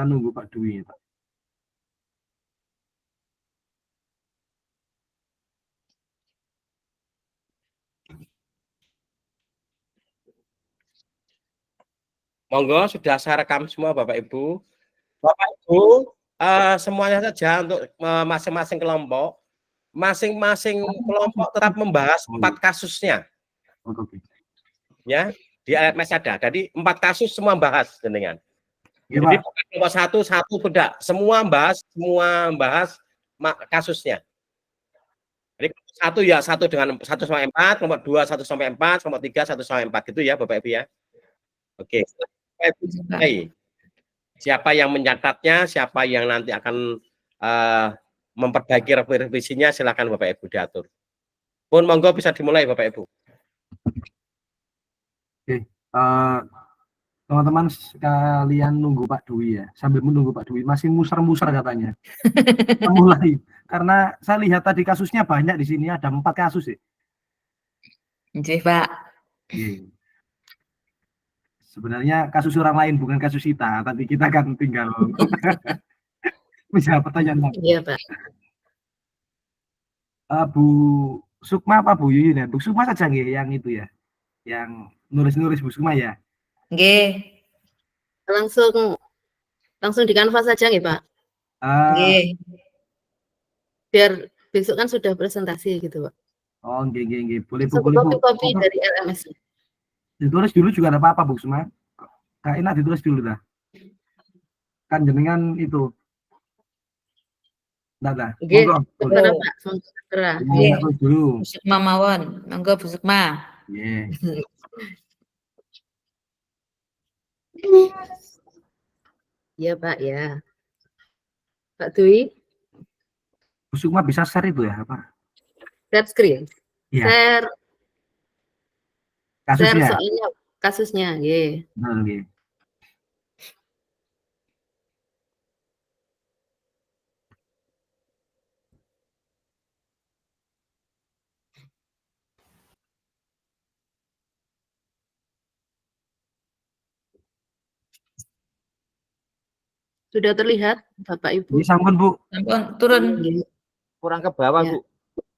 Kita nunggu Pak Dwi. Pak. Monggo, sudah saya rekam semua Bapak Ibu. Bapak Ibu, semuanya saja untuk masing-masing kelompok. Masing-masing kelompok tetap membahas 4 kasusnya. Ya, di LMS ada. Jadi 4 kasus semua bahas dengan. Jadi kelompok satu tidak, semua bahas kasusnya. Jadi satu ya satu dengan 1 sampai 4, kelompok 2 1 sampai 4, kelompok 3 1 sampai 4 gitu ya Bapak Ibu ya. Oke. Siapa yang mencatatnya, siapa yang nanti akan memperbaiki revisinya, silakan Bapak Ibu diatur. Pun monggo bisa dimulai Bapak Ibu. Oke, teman-teman sekalian nunggu Pak Dwi ya. Sambil menunggu Pak Dwi masih muser-muser katanya. Mulai karena saya lihat tadi kasusnya banyak di sini, ada 4 kasus ya. Oke, Pak. Oke. Sebenarnya kasus orang lain bukan kasus kita, tapi kita kan tinggal bisa pertanyaan lagi. Iya, Pak. Bu Sukma apa Bu Yuyun ya? Bu Sukma saja nggih yang itu ya. Yang nulis-nulis Bu Sukma ya. Nggih. Langsung di kanvas saja nggih, Pak? Nggih. Biar besok kan sudah presentasi gitu, Pak. Oh, nggih. Boleh Bu. Kopi dari LMS. Ditulis dulu juga ada apa-apa Bu Sukma. Gak enak ditulis dulu dah. Kan jenengan itu. Dah. Monggo. Benar, Pak. Nggih. Bu Sukma mawon. Monggo Bu Sukma. Nggih. Iya, Pak, ya. Pak Dwi. Bu Sukma bisa share itu ya, Pak? Share screen. Ya. Share kasusnya. Soalnya kasusnya, nggih. Nggih. Sudah terlihat, Bapak Ibu? Ini sampun, Bu. Sampun, turun. Kurang ke bawah, Ya. Bu.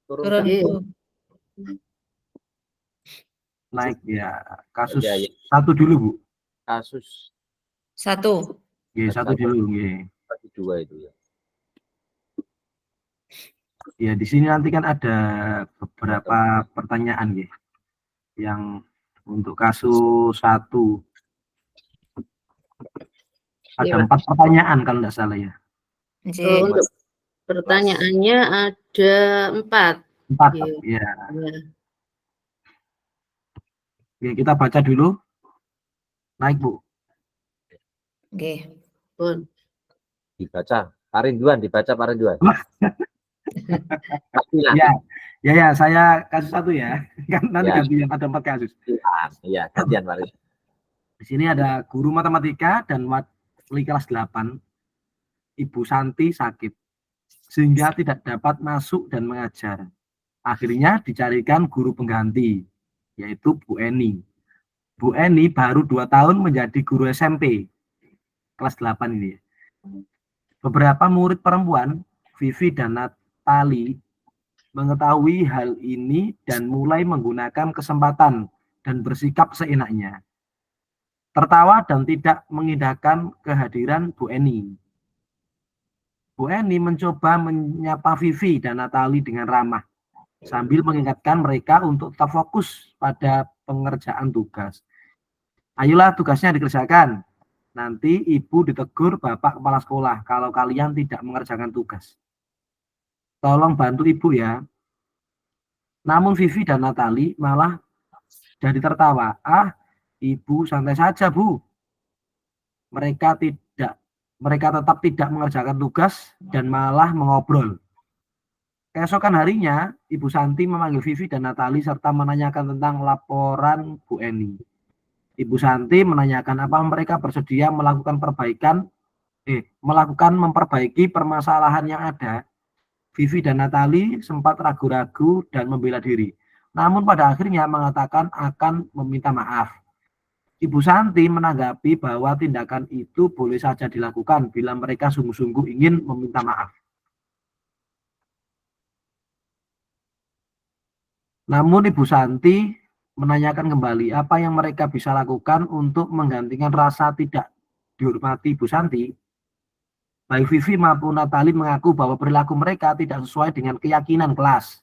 Turun, Bu. Naik ya. Kasus ya. 1 dulu, Bu. Kasus 1. Nggih, 1 dulu, nggih. 2 itu ya. Ya, di sini nanti kan ada beberapa pertanyaan nggih. Yang untuk kasus 1 ada 4 pertanyaan kalau tidak salah ya. Untuk pertanyaannya ada 4. 4, ya. Oke, kita baca dulu. Naik, Bu. Oke. Pun. Dibaca. Pak Rinduan, Ya, saya kasus 1 ya. Kan nanti gantian ada 4 kasus. Iya, gantian Pak Rinduan. Di sini ada guru matematika dan wali kelas 8. Ibu Santi sakit sehingga tidak dapat masuk dan mengajar. Akhirnya dicarikan guru pengganti, yaitu Bu Eni. Bu Eni baru 2 tahun menjadi guru SMP kelas 8 ini. Beberapa murid perempuan, Vivi dan Natali, mengetahui hal ini dan mulai menggunakan kesempatan dan bersikap seenaknya. Tertawa dan tidak mengindahkan kehadiran Bu Eni. Bu Eni mencoba menyapa Vivi dan Natali dengan ramah, sambil mengingatkan mereka untuk tetap fokus pada pengerjaan tugas. Ayolah tugasnya dikerjakan. Nanti ibu ditegur Bapak Kepala Sekolah kalau kalian tidak mengerjakan tugas. Tolong bantu ibu ya. Namun Vivi dan Natali malah jadi tertawa. Ibu santai saja, Bu. Mereka tetap tidak mengerjakan tugas dan malah mengobrol. Keesokan harinya, Ibu Santi memanggil Vivi dan Natali serta menanyakan tentang laporan Bu Eni. Ibu Santi menanyakan apa mereka bersedia melakukan memperbaiki permasalahan yang ada. Vivi dan Natali sempat ragu-ragu dan membela diri. Namun pada akhirnya mengatakan akan meminta maaf. Ibu Santi menanggapi bahwa tindakan itu boleh saja dilakukan bila mereka sungguh-sungguh ingin meminta maaf. Namun Ibu Santi menanyakan kembali apa yang mereka bisa lakukan untuk menggantikan rasa tidak dihormati Ibu Santi. Baik Vivi maupun Natali mengaku bahwa perilaku mereka tidak sesuai dengan keyakinan kelas.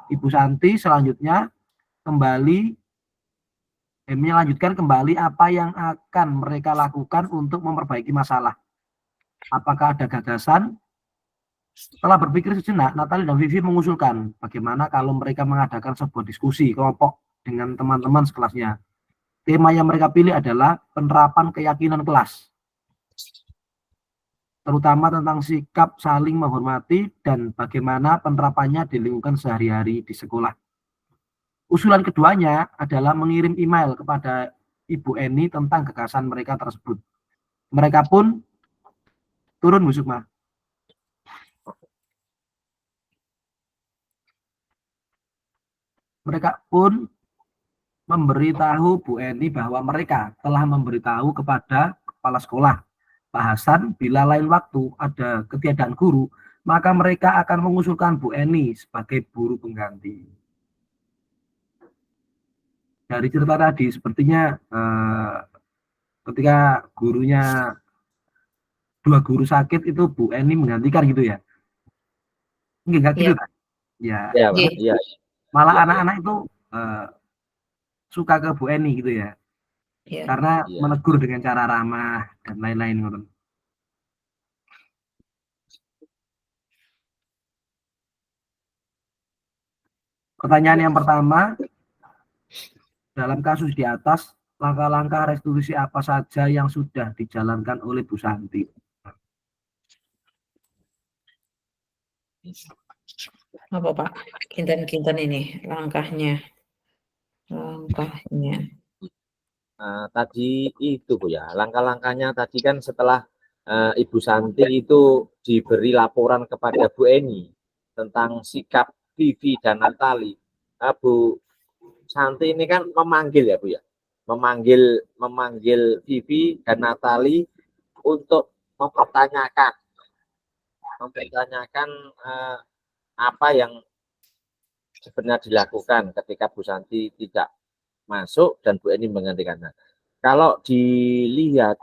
Ibu Santi selanjutnya melanjutkan kembali apa yang akan mereka lakukan untuk memperbaiki masalah. Apakah ada gagasan? Setelah berpikir sejenak, Natali dan Vivi mengusulkan bagaimana kalau mereka mengadakan sebuah diskusi kelompok dengan teman-teman sekelasnya. Tema yang mereka pilih adalah penerapan keyakinan kelas, terutama tentang sikap saling menghormati dan bagaimana penerapannya di lingkungan sehari-hari di sekolah. Usulan keduanya adalah mengirim email kepada Ibu Eni tentang gagasan mereka tersebut. Mereka pun turun, Bu Sukma. Mereka pun memberitahu Bu Eni bahwa mereka telah memberitahu kepada kepala sekolah Pak Hasan bila lain waktu ada ketiadaan guru, maka mereka akan mengusulkan Bu Eni sebagai guru pengganti. Dari cerita tadi, sepertinya ketika dua guru sakit itu Bu Eni menggantikan gitu ya? Enggak gitu kan? Ya. Ya, Pak. Iya. Malah anak-anak itu suka ke Bu Eni gitu ya? Ya. Karena Iya. menegur dengan cara ramah dan lain-lain. Pertanyaan yang pertama, dalam kasus di atas, langkah-langkah restitusi apa saja yang sudah dijalankan oleh Bu Santi? Apa Pak? Kinten-kinten ini langkahnya. Tadi itu Bu ya, langkah-langkahnya tadi kan setelah Ibu Santi itu diberi laporan kepada Bu Eni tentang sikap Vivi dan Natali. Bu Santi ini kan memanggil ya Bu ya, memanggil Vivi dan Natali untuk mempertanyakan apa yang sebenarnya dilakukan ketika Bu Santi tidak masuk dan Bu Eni menggantikannya. Kalau dilihat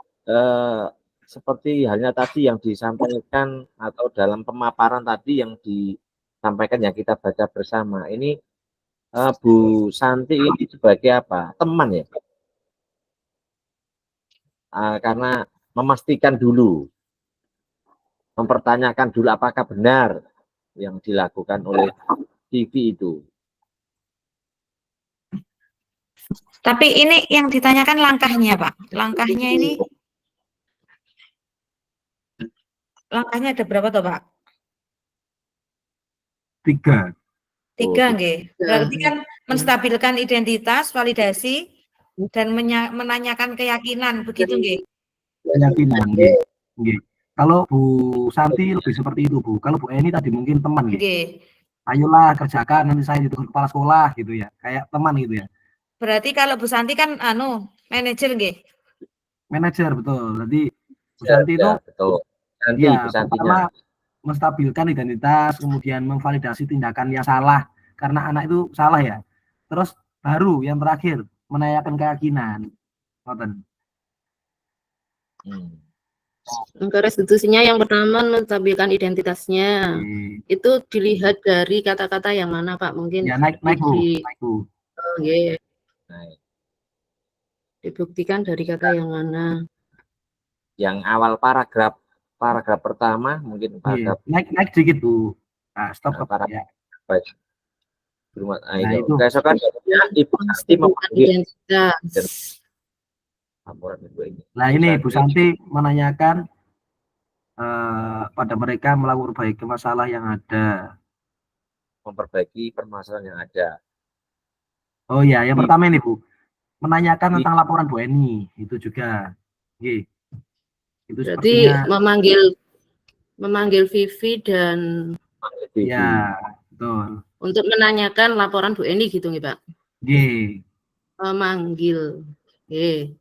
seperti halnya tadi yang disampaikan atau dalam pemaparan tadi yang disampaikan yang kita baca bersama, ini Bu Santi ini sebagai apa? Teman ya. Karena memastikan dulu, mempertanyakan dulu apakah benar yang dilakukan oleh TV itu. Tapi ini yang ditanyakan langkahnya, Pak. Langkahnya ada berapa toh, Pak? 3. 3, nggih. Berarti kan menstabilkan identitas, validasi, dan menanyakan keyakinan, begitu nggih? Keyakinan, nggih. Kalau Bu Santi lebih seperti itu, Bu. Kalau Bu Eni tadi mungkin teman gitu. Ayolah kerjakan, nanti saya dituntut kepala sekolah gitu ya. Kayak teman gitu ya. Berarti kalau Bu Santi kan manajer nggih. Manajer, betul. Jadi Bu Santi itu betul. Nanti ya, Bu Santinya pertama menstabilkan identitas, kemudian memvalidasi tindakan yang salah karena anak itu salah ya. Terus baru yang terakhir menanyakan keyakinan. Langkah restitusinya yang pertama menstabilkan identitasnya. Itu dilihat dari kata-kata yang mana Pak? Mungkin ya, naik Bu. Oh, yeah. Dibuktikan dari kata yang mana? Yang awal paragraf pertama mungkin paragraf naik sedikit Bu. Nah, stop ya. Baik. Itu. Keesokan Ibu Santi memanggil identitas. Nah ini Bu Santi menanyakan pada mereka melakukan perbaiki masalah yang ada. Memperbaiki permasalahan yang ada. Oh ya, yang pertama ini Bu, menanyakan tentang laporan Bu Eni, itu juga. Itu berarti memanggil Vivi dan ya, betul. Untuk menanyakan laporan Bu Eni gitu nih Pak. Memanggil. Oke.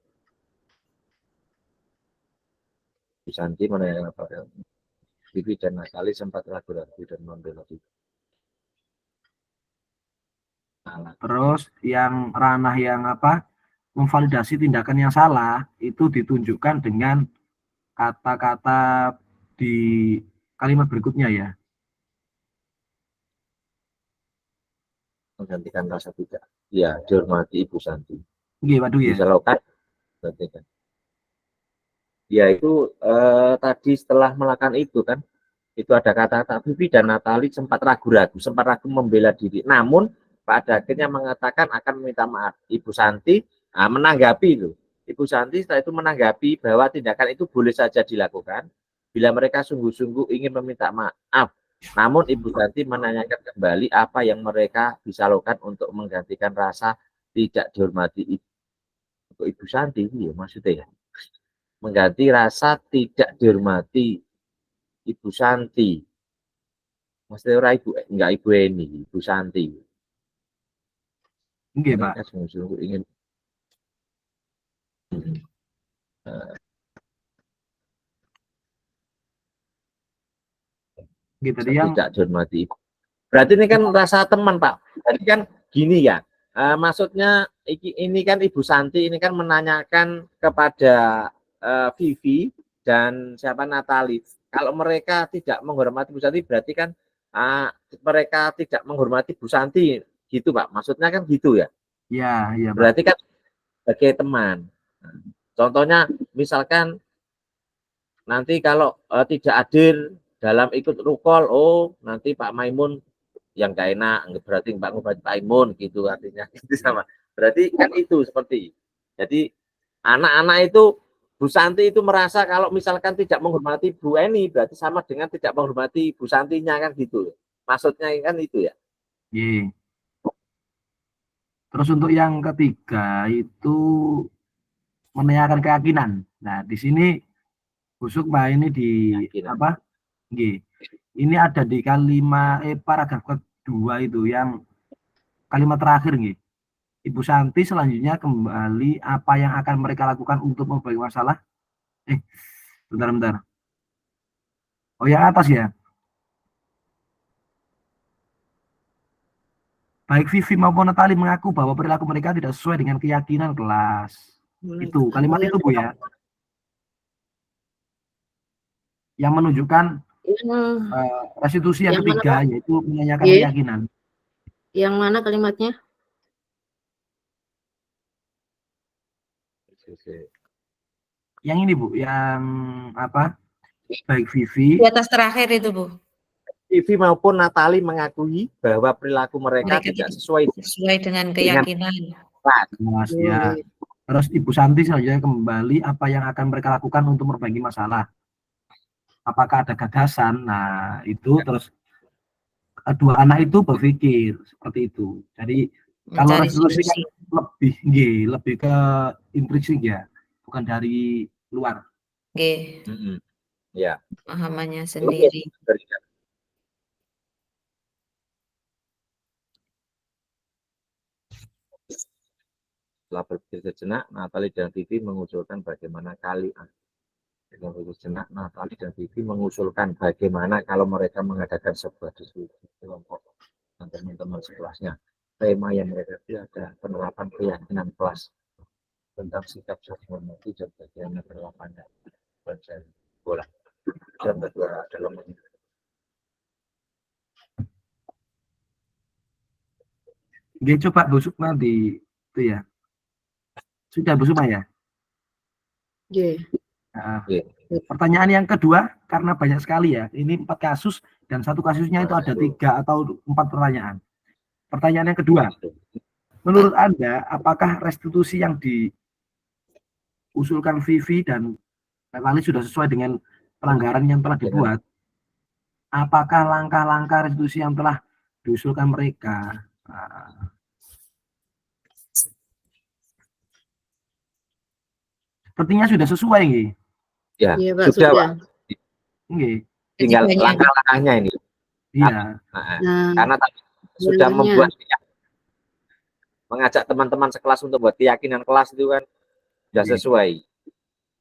Santi menanyakan pada Vivi dan Natali sempat ragu-ragu dan membela Vivi. Terus yang ranah yang apa memvalidasi tindakan yang salah itu ditunjukkan dengan kata-kata di kalimat berikutnya ya. Menggantikan rasa tidak. Ya, dihormati Ibu Santi. Nggih, waduh ya. Bisa lakukan. Ya itu tadi setelah melakukan itu kan, itu ada kata-kata Vivi dan Natali sempat ragu-ragu, sempat ragu membela diri. Namun pada akhirnya mengatakan akan meminta maaf. Ibu Santi menanggapi itu. Ibu Santi setelah itu menanggapi bahwa tindakan itu boleh saja dilakukan bila mereka sungguh-sungguh ingin meminta maaf. Namun Ibu Santi menanyakan kembali apa yang mereka bisa lakukan untuk menggantikan rasa tidak dihormati untuk Ibu Santi. Ya, maksudnya ya. Mengganti rasa tidak dihormati Ibu Santi. Maksudnya orang ibu, enggak Ibu Eni, Ibu Santi. Nggih, Pak. Mereka sungguh-sungguh ingin Gitu yang tidak dihormati Ibu. Berarti ini kan rasa teman, Pak. Jadi kan gini ya. Maksudnya ini kan Ibu Santi ini kan menanyakan kepada Vivi dan siapa Natali. Kalau mereka tidak menghormati Bu Santi berarti kan mereka tidak menghormati Bu Santi gitu, Pak. Maksudnya kan gitu ya. ya, Pak. Berarti kan sebagai teman. Contohnya misalkan nanti kalau tidak hadir dalam ikut rukol, oh nanti Pak Maimun yang gak enak, berarti Pak Maimun gitu artinya itu sama. Berarti kan itu seperti. Jadi anak-anak itu Bu Santi itu merasa kalau misalkan tidak menghormati Bu Eni berarti sama dengan tidak menghormati Bu Santinya kan gitu. Maksudnya kan itu ya. Iya. Terus untuk yang ketiga itu menanyakan keyakinan. Nah, di sini Bu Sukma ini di Keyakinan. apa? Nggih. Ini ada di kalimat paragraf kedua itu yang kalimat terakhir nggih. Ibu Santi selanjutnya kembali apa yang akan mereka lakukan untuk memperbaiki masalah. Bentar. Oh, yang atas ya. Baik Vivi maupun Natali mengaku bahwa perilaku mereka tidak sesuai dengan keyakinan kelas. Itu kalimat itu Bu ya. Yang menunjukkan restitusi yang ketiga yaitu menanyakan keyakinan. Yang mana kalimatnya? Yang ini Bu, yang apa? Baik Vivi. Di atas terakhir itu Bu. Vivi maupun Natali mengakui bahwa perilaku mereka tidak sesuai dengan keyakinan. Mas, ya. Terus Ibu Santi selanjutnya kembali apa yang akan mereka lakukan untuk memperbaiki masalah. Apakah ada gagasan? Nah, itu terus kedua anak itu berpikir seperti itu. Jadi kalau restitusi kan lebih ke intrinsik ya, bukan dari luar. Ya. Pahamannya sendiri. Setelah berpikir sejenak, Natali dan Vivi mengusulkan bagaimana kalau mereka mengadakan sebuah diskusi kelompok dengan teman-teman sekelasnya. Tema yang mereka ada penerapan keyakinan kelas tentang sikap menghormati dan bagaimana penerapannya. Bola. Dan berdua dalam Dia coba busuk nanti itu ya. Sudah busuk ya? Yeah. Nah, pertanyaan yang kedua karena banyak sekali ya. Ini 4 kasus dan satu kasusnya itu ada 3 atau 4 pertanyaan. Pertanyaan yang kedua, menurut Anda apakah restitusi yang diusulkan Vivi dan Natali sudah sesuai dengan pelanggaran yang telah dibuat? Apakah langkah-langkah restitusi yang telah diusulkan mereka sepertinya sudah sesuai nggih? Ya, ya, Pak, sudah, Pak. Nggih. Tinggal langkah-langkahnya ini. Iya. Karena tadi sudah membuat mengajak teman-teman sekelas untuk buat keyakinan kelas itu kan sudah sesuai.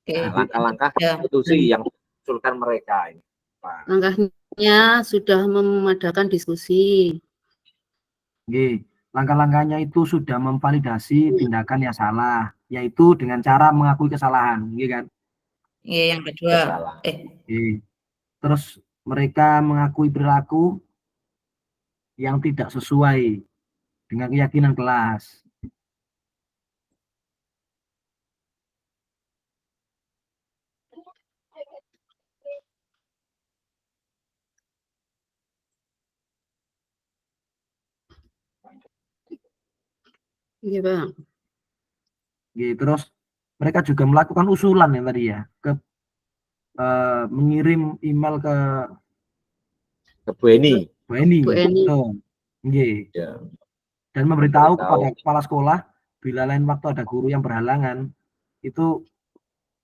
Oke. Nah, langkah-langkah Ya. konstitusi yang diusulkan mereka ini. Pak. Langkahnya sudah memadakan diskusi. Oke. Langkah-langkahnya itu sudah memvalidasi tindakan yang salah, yaitu dengan cara mengakui kesalahan, gitu kan? Iya, yang kedua. Salah. Oke. Terus mereka mengakui perilaku yang tidak sesuai dengan keyakinan kelas. Iya, Bang. Oke. Terus mereka juga melakukan usulan yang tadi ya, mengirim email ke Bu Eni. Bu Eni. Bu Eni. Betul. Oke. Ya. Dan memberitahu Memberitahu. kepada kepala sekolah bila lain waktu ada guru yang berhalangan, itu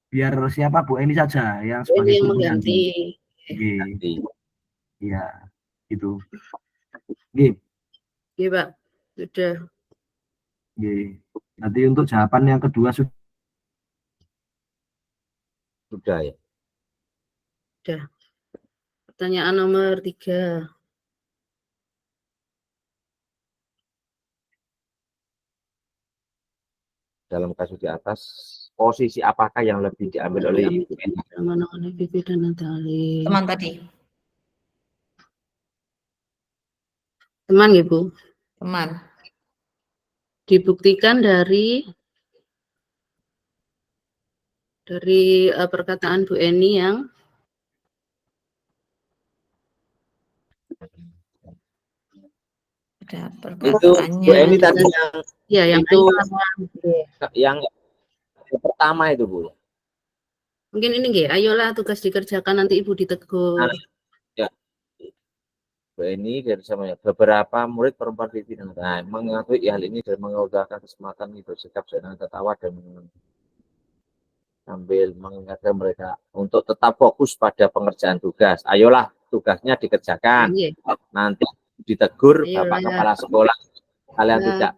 biar siapa Bu Eni saja yang Bu Eni sebagai yang guru mengganti. Oke. Nanti. Iya, itu. Oke. Iya, Pak. Sudah. Oke. Nanti untuk jawaban yang kedua Sudah ya. Sudah. Pertanyaan nomor 3. Dalam kasus di atas, posisi apakah yang lebih diambil oleh Ibu Eni? Menangani Vivi dan Natali. Teman tadi. Teman, Ibu. Teman. Dibuktikan dari perkataan Bu Eni yang Ada Itu Bu Eni perkataannya. tadi yang itu yang pertama itu Bu. mungkin ini nggih, ayolah tugas dikerjakan nanti Ibu ditegur. Ya. Bu Eni dari sama beberapa murid perempuan Vivi dan mengakui hal ini dan mengutarakan kesempatan bersikap dengan tertawa dan sambil mengingatkan mereka untuk tetap fokus pada pengerjaan tugas. Ayolah tugasnya dikerjakan. Iya. Nanti ditegur Ayolah. Bapak Kepala Sekolah. Kalian tidak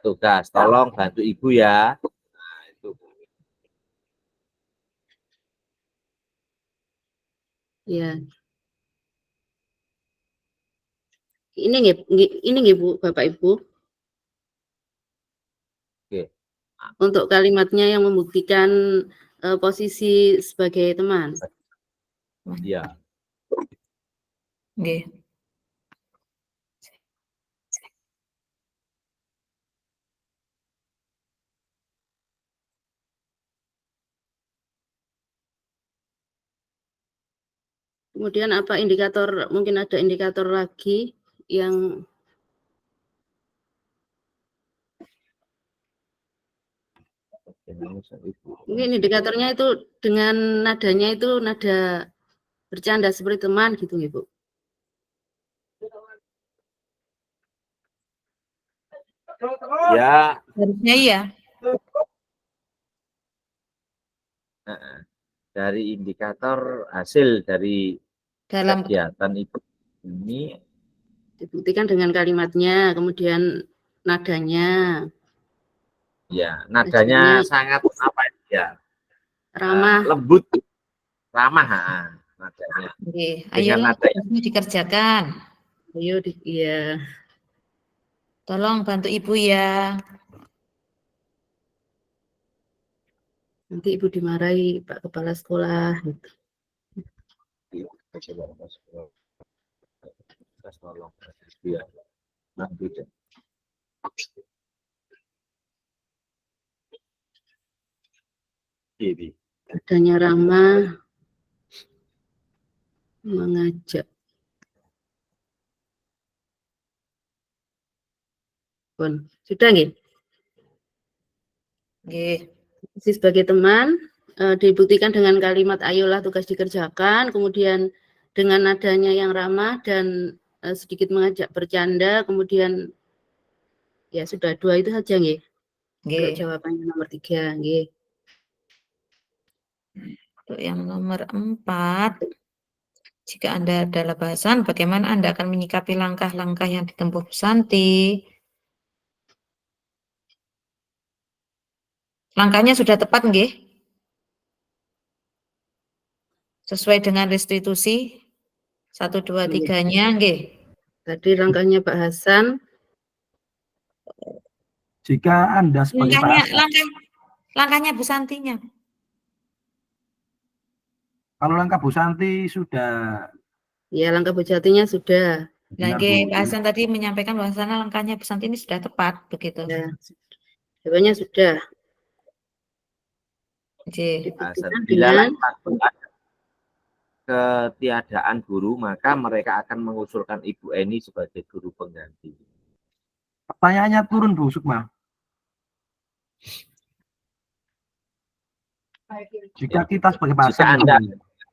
tugas. Tolong bantu Ibu ya. Nah, itu. Ya. Ini nggih Bu, Bapak Ibu. Oke. Untuk kalimatnya yang membuktikan posisi sebagai teman. Iya. Oke. Kemudian apa indikator, mungkin ada indikator lagi yang mungkin indikatornya itu dengan nadanya itu nada bercanda seperti teman gitu Ibu. Ya. Harusnya iya. Dari indikator hasil dari Dalam kegiatan itu ini Dibuktikan dengan kalimatnya, kemudian nadanya. ya, nadanya sangat apa ya? Ramah. Lembut, ramah nadanya. Oke, Dengan ayolah nada tugasnya dikerjakan. Ayo iya. Tolong bantu Ibu ya. Nanti Ibu dimarahi Pak Kepala Sekolah. Adanya ramah, mengajak. Pun sudah nggih? Nggih. Sebagai teman dibuktikan dengan kalimat ayolah tugas dikerjakan, kemudian dengan nadanya yang ramah dan sedikit mengajak bercanda, kemudian ya sudah 2 itu saja nggih. Untuk jawabannya nomor 3 nggih. Untuk yang nomor 4, jika Anda adalah bahasan, bagaimana Anda akan menyikapi langkah-langkah yang ditempuh Bu Santi? Langkahnya sudah tepat nggih? sesuai dengan restitusi 1, 2, 3-nya nggih. Tadi langkahnya Pak Hasan. Jika Anda sebagai Pak Hasan, Langkahnya Bu Santinya. kalau langkah Bu Santi sudah Ya, langkah Bu Jatinya sudah. Nah, benar, nggih, Bu. Pak Hasan tadi menyampaikan bahwasanya langkahnya Bu Santi ini sudah tepat begitu. Ya, jawabannya sudah. Nggih. Dibuktikan Bila dengan ketiadaan guru, maka mereka akan mengusulkan Ibu Eni sebagai guru pengganti. Pertanyaannya turun, Bu Sukma. Jika kita sebagai Pak Jika Hasan, Anda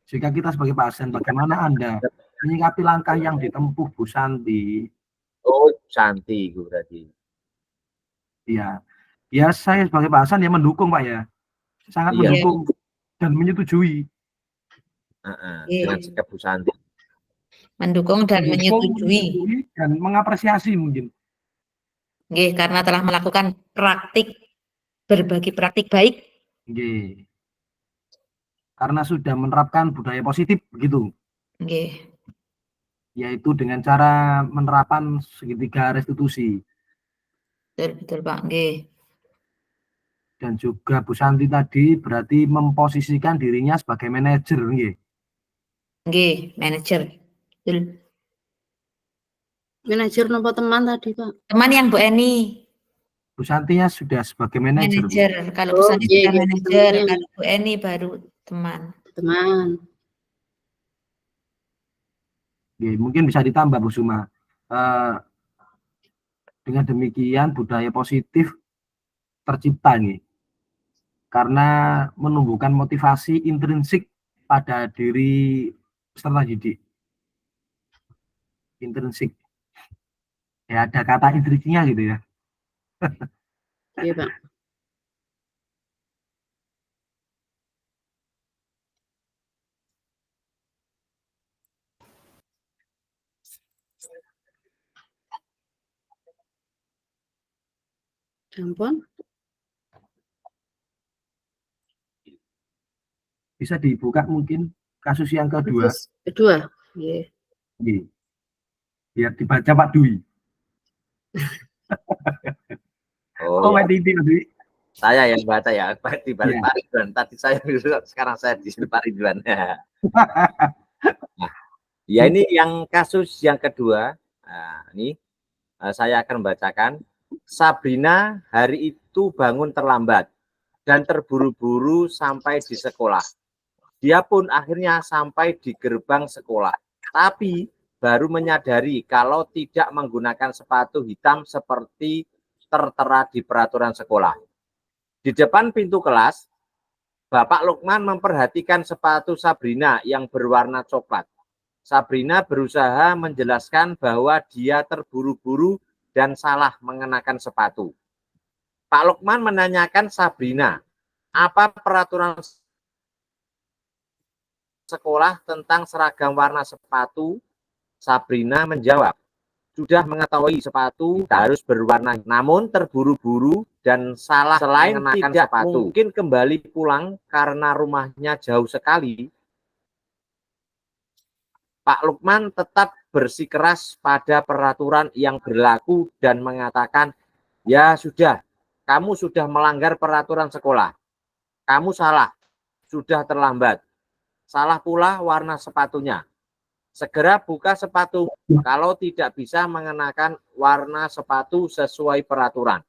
jika kita sebagai Pak Hasan, bagaimana Anda menyikapi langkah yang ditempuh Bu Santi? Oh, Santi itu berarti. Ya, ya saya sebagai Pak Hasan ya mendukung Pak ya, sangat Iya. mendukung dan menyetujui. Dengan sikap Bu Santi. Mendukung dan Mendukung, menyetujui. dan mengapresiasi mungkin. Nggih, karena telah melakukan berbagi praktik baik. Nggih. Karena sudah menerapkan budaya positif begitu. Nggih. Yaitu dengan cara menerapkan segitiga restitusi. Betul Pak, nggih. Dan juga Bu Santi tadi berarti memposisikan dirinya sebagai manajer, nggih. Nggih, manajer. Betul. manajer nopo teman tadi, Pak. Teman yang Bu Eni. Bu Santinya sudah sebagai manajer. Manajer. Kalau Bu Oh, Santi iya, sudah iya, manajer, temannya. kalau Bu Eni baru teman. Teman. Nggih, mungkin bisa ditambah Bu Suma. Dengan demikian budaya positif tercipta nih. Karena menumbuhkan motivasi intrinsik pada diri peserta didik. Intrinsik. Ya ada kata intrinsiknya gitu ya. Iya, Pak. Ampun. Bisa dibuka mungkin kasus yang kedua. Kasus kedua. Iya. Nggih. Biar dibaca Pak Dwi. Oh, ya. Dwi. Saya yang baca ya, di balik Iya. Pak Ridwan. Tadi saya sekarang saya di sini Pak Ridwan. Nah, ya ini yang kasus yang kedua. Nah, ini saya akan membacakan. Sabrina hari itu bangun terlambat dan terburu-buru sampai di sekolah. Dia pun akhirnya sampai di gerbang sekolah, tapi baru menyadari kalau tidak menggunakan sepatu hitam seperti tertera di peraturan sekolah. Di depan pintu kelas, Bapak Lukman memperhatikan sepatu Sabrina yang berwarna coklat. Sabrina berusaha menjelaskan bahwa dia terburu-buru dan salah mengenakan sepatu. Pak Lukman menanyakan Sabrina, apa peraturan sekolah tentang seragam warna sepatu? Sabrina menjawab, sudah mengetahui sepatu harus berwarna, namun terburu-buru dan salah selain mengenakan sepatu. Mungkin kembali pulang karena rumahnya jauh sekali. Pak Lukman tetap bersikeras pada peraturan yang berlaku dan mengatakan, ya sudah, kamu sudah melanggar peraturan sekolah. Kamu salah, sudah terlambat. Salah pula warna sepatunya. Segera buka sepatu kalau tidak bisa mengenakan warna sepatu sesuai peraturan.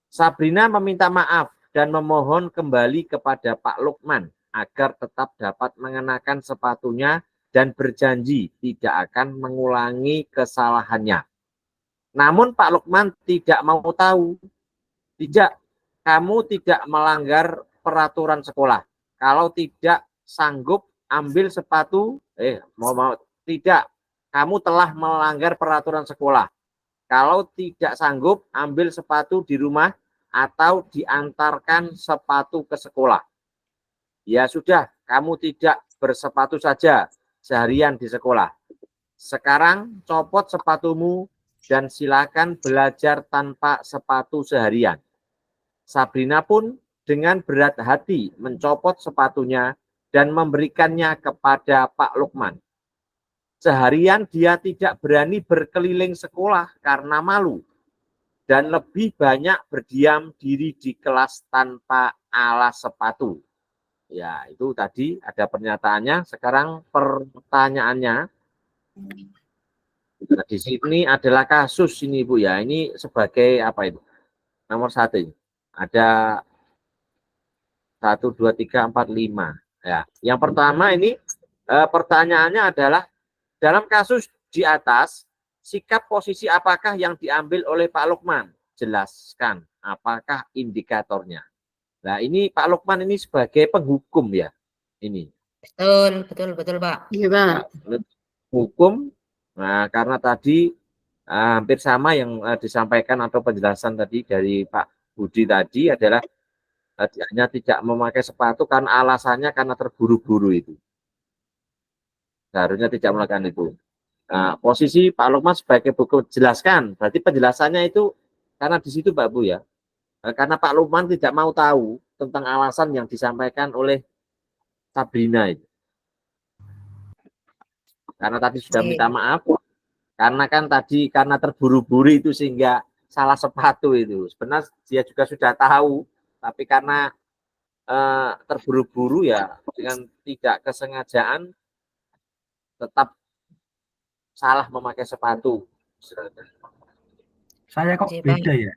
Sabrina meminta maaf dan memohon kembali kepada Pak Lukman agar tetap dapat mengenakan sepatunya dan berjanji tidak akan mengulangi kesalahannya. Namun Pak Lukman tidak mau tahu. Tidak, kamu tidak melanggar peraturan sekolah. Kalau tidak sanggup ambil sepatu, tidak, kamu telah melanggar peraturan sekolah. Kalau tidak sanggup ambil sepatu di rumah atau diantarkan sepatu ke sekolah. Ya sudah, kamu tidak bersepatu saja seharian di sekolah. Sekarang copot sepatumu dan silakan belajar tanpa sepatu seharian. Sabrina pun dengan berat hati mencopot sepatunya dan memberikannya kepada Pak Lukman. Seharian dia tidak berani berkeliling sekolah karena malu dan lebih banyak berdiam diri di kelas tanpa alas sepatu. Ya, itu tadi ada pernyataannya. Sekarang pertanyaannya. Nah, di sini adalah kasus ini Bu ya. Ini sebagai apa itu? Nomor 1 ini. Ada 1, 2, 3, 4, 5. Ya. Yang pertama ini pertanyaannya adalah dalam kasus di atas, sikap posisi apakah yang diambil oleh Pak Lukman? Jelaskan apakah indikatornya. Nah, ini Pak Lukman ini sebagai penghukum ya. Ini. Betul Pak. Iya Pak. Hukum. Nah, karena tadi hampir sama yang disampaikan atau penjelasan tadi dari Pak Budi tadi adalah hanya tidak memakai sepatu karena alasannya karena terburu-buru itu. Seharusnya tidak melakukan itu. Nah, posisi Pak Lukman sebagai buku jelaskan, berarti penjelasannya itu karena di situ Pak Bu ya. Karena Pak Lukman tidak mau tahu tentang alasan yang disampaikan oleh Sabrina itu. Karena tadi sudah minta maaf, karena kan tadi karena terburu-buru itu sehingga salah sepatu itu. Sebenarnya dia juga sudah tahu, tapi karena terburu-buru ya dengan tidak kesengajaan tetap salah memakai sepatu. Saya kok beda ya?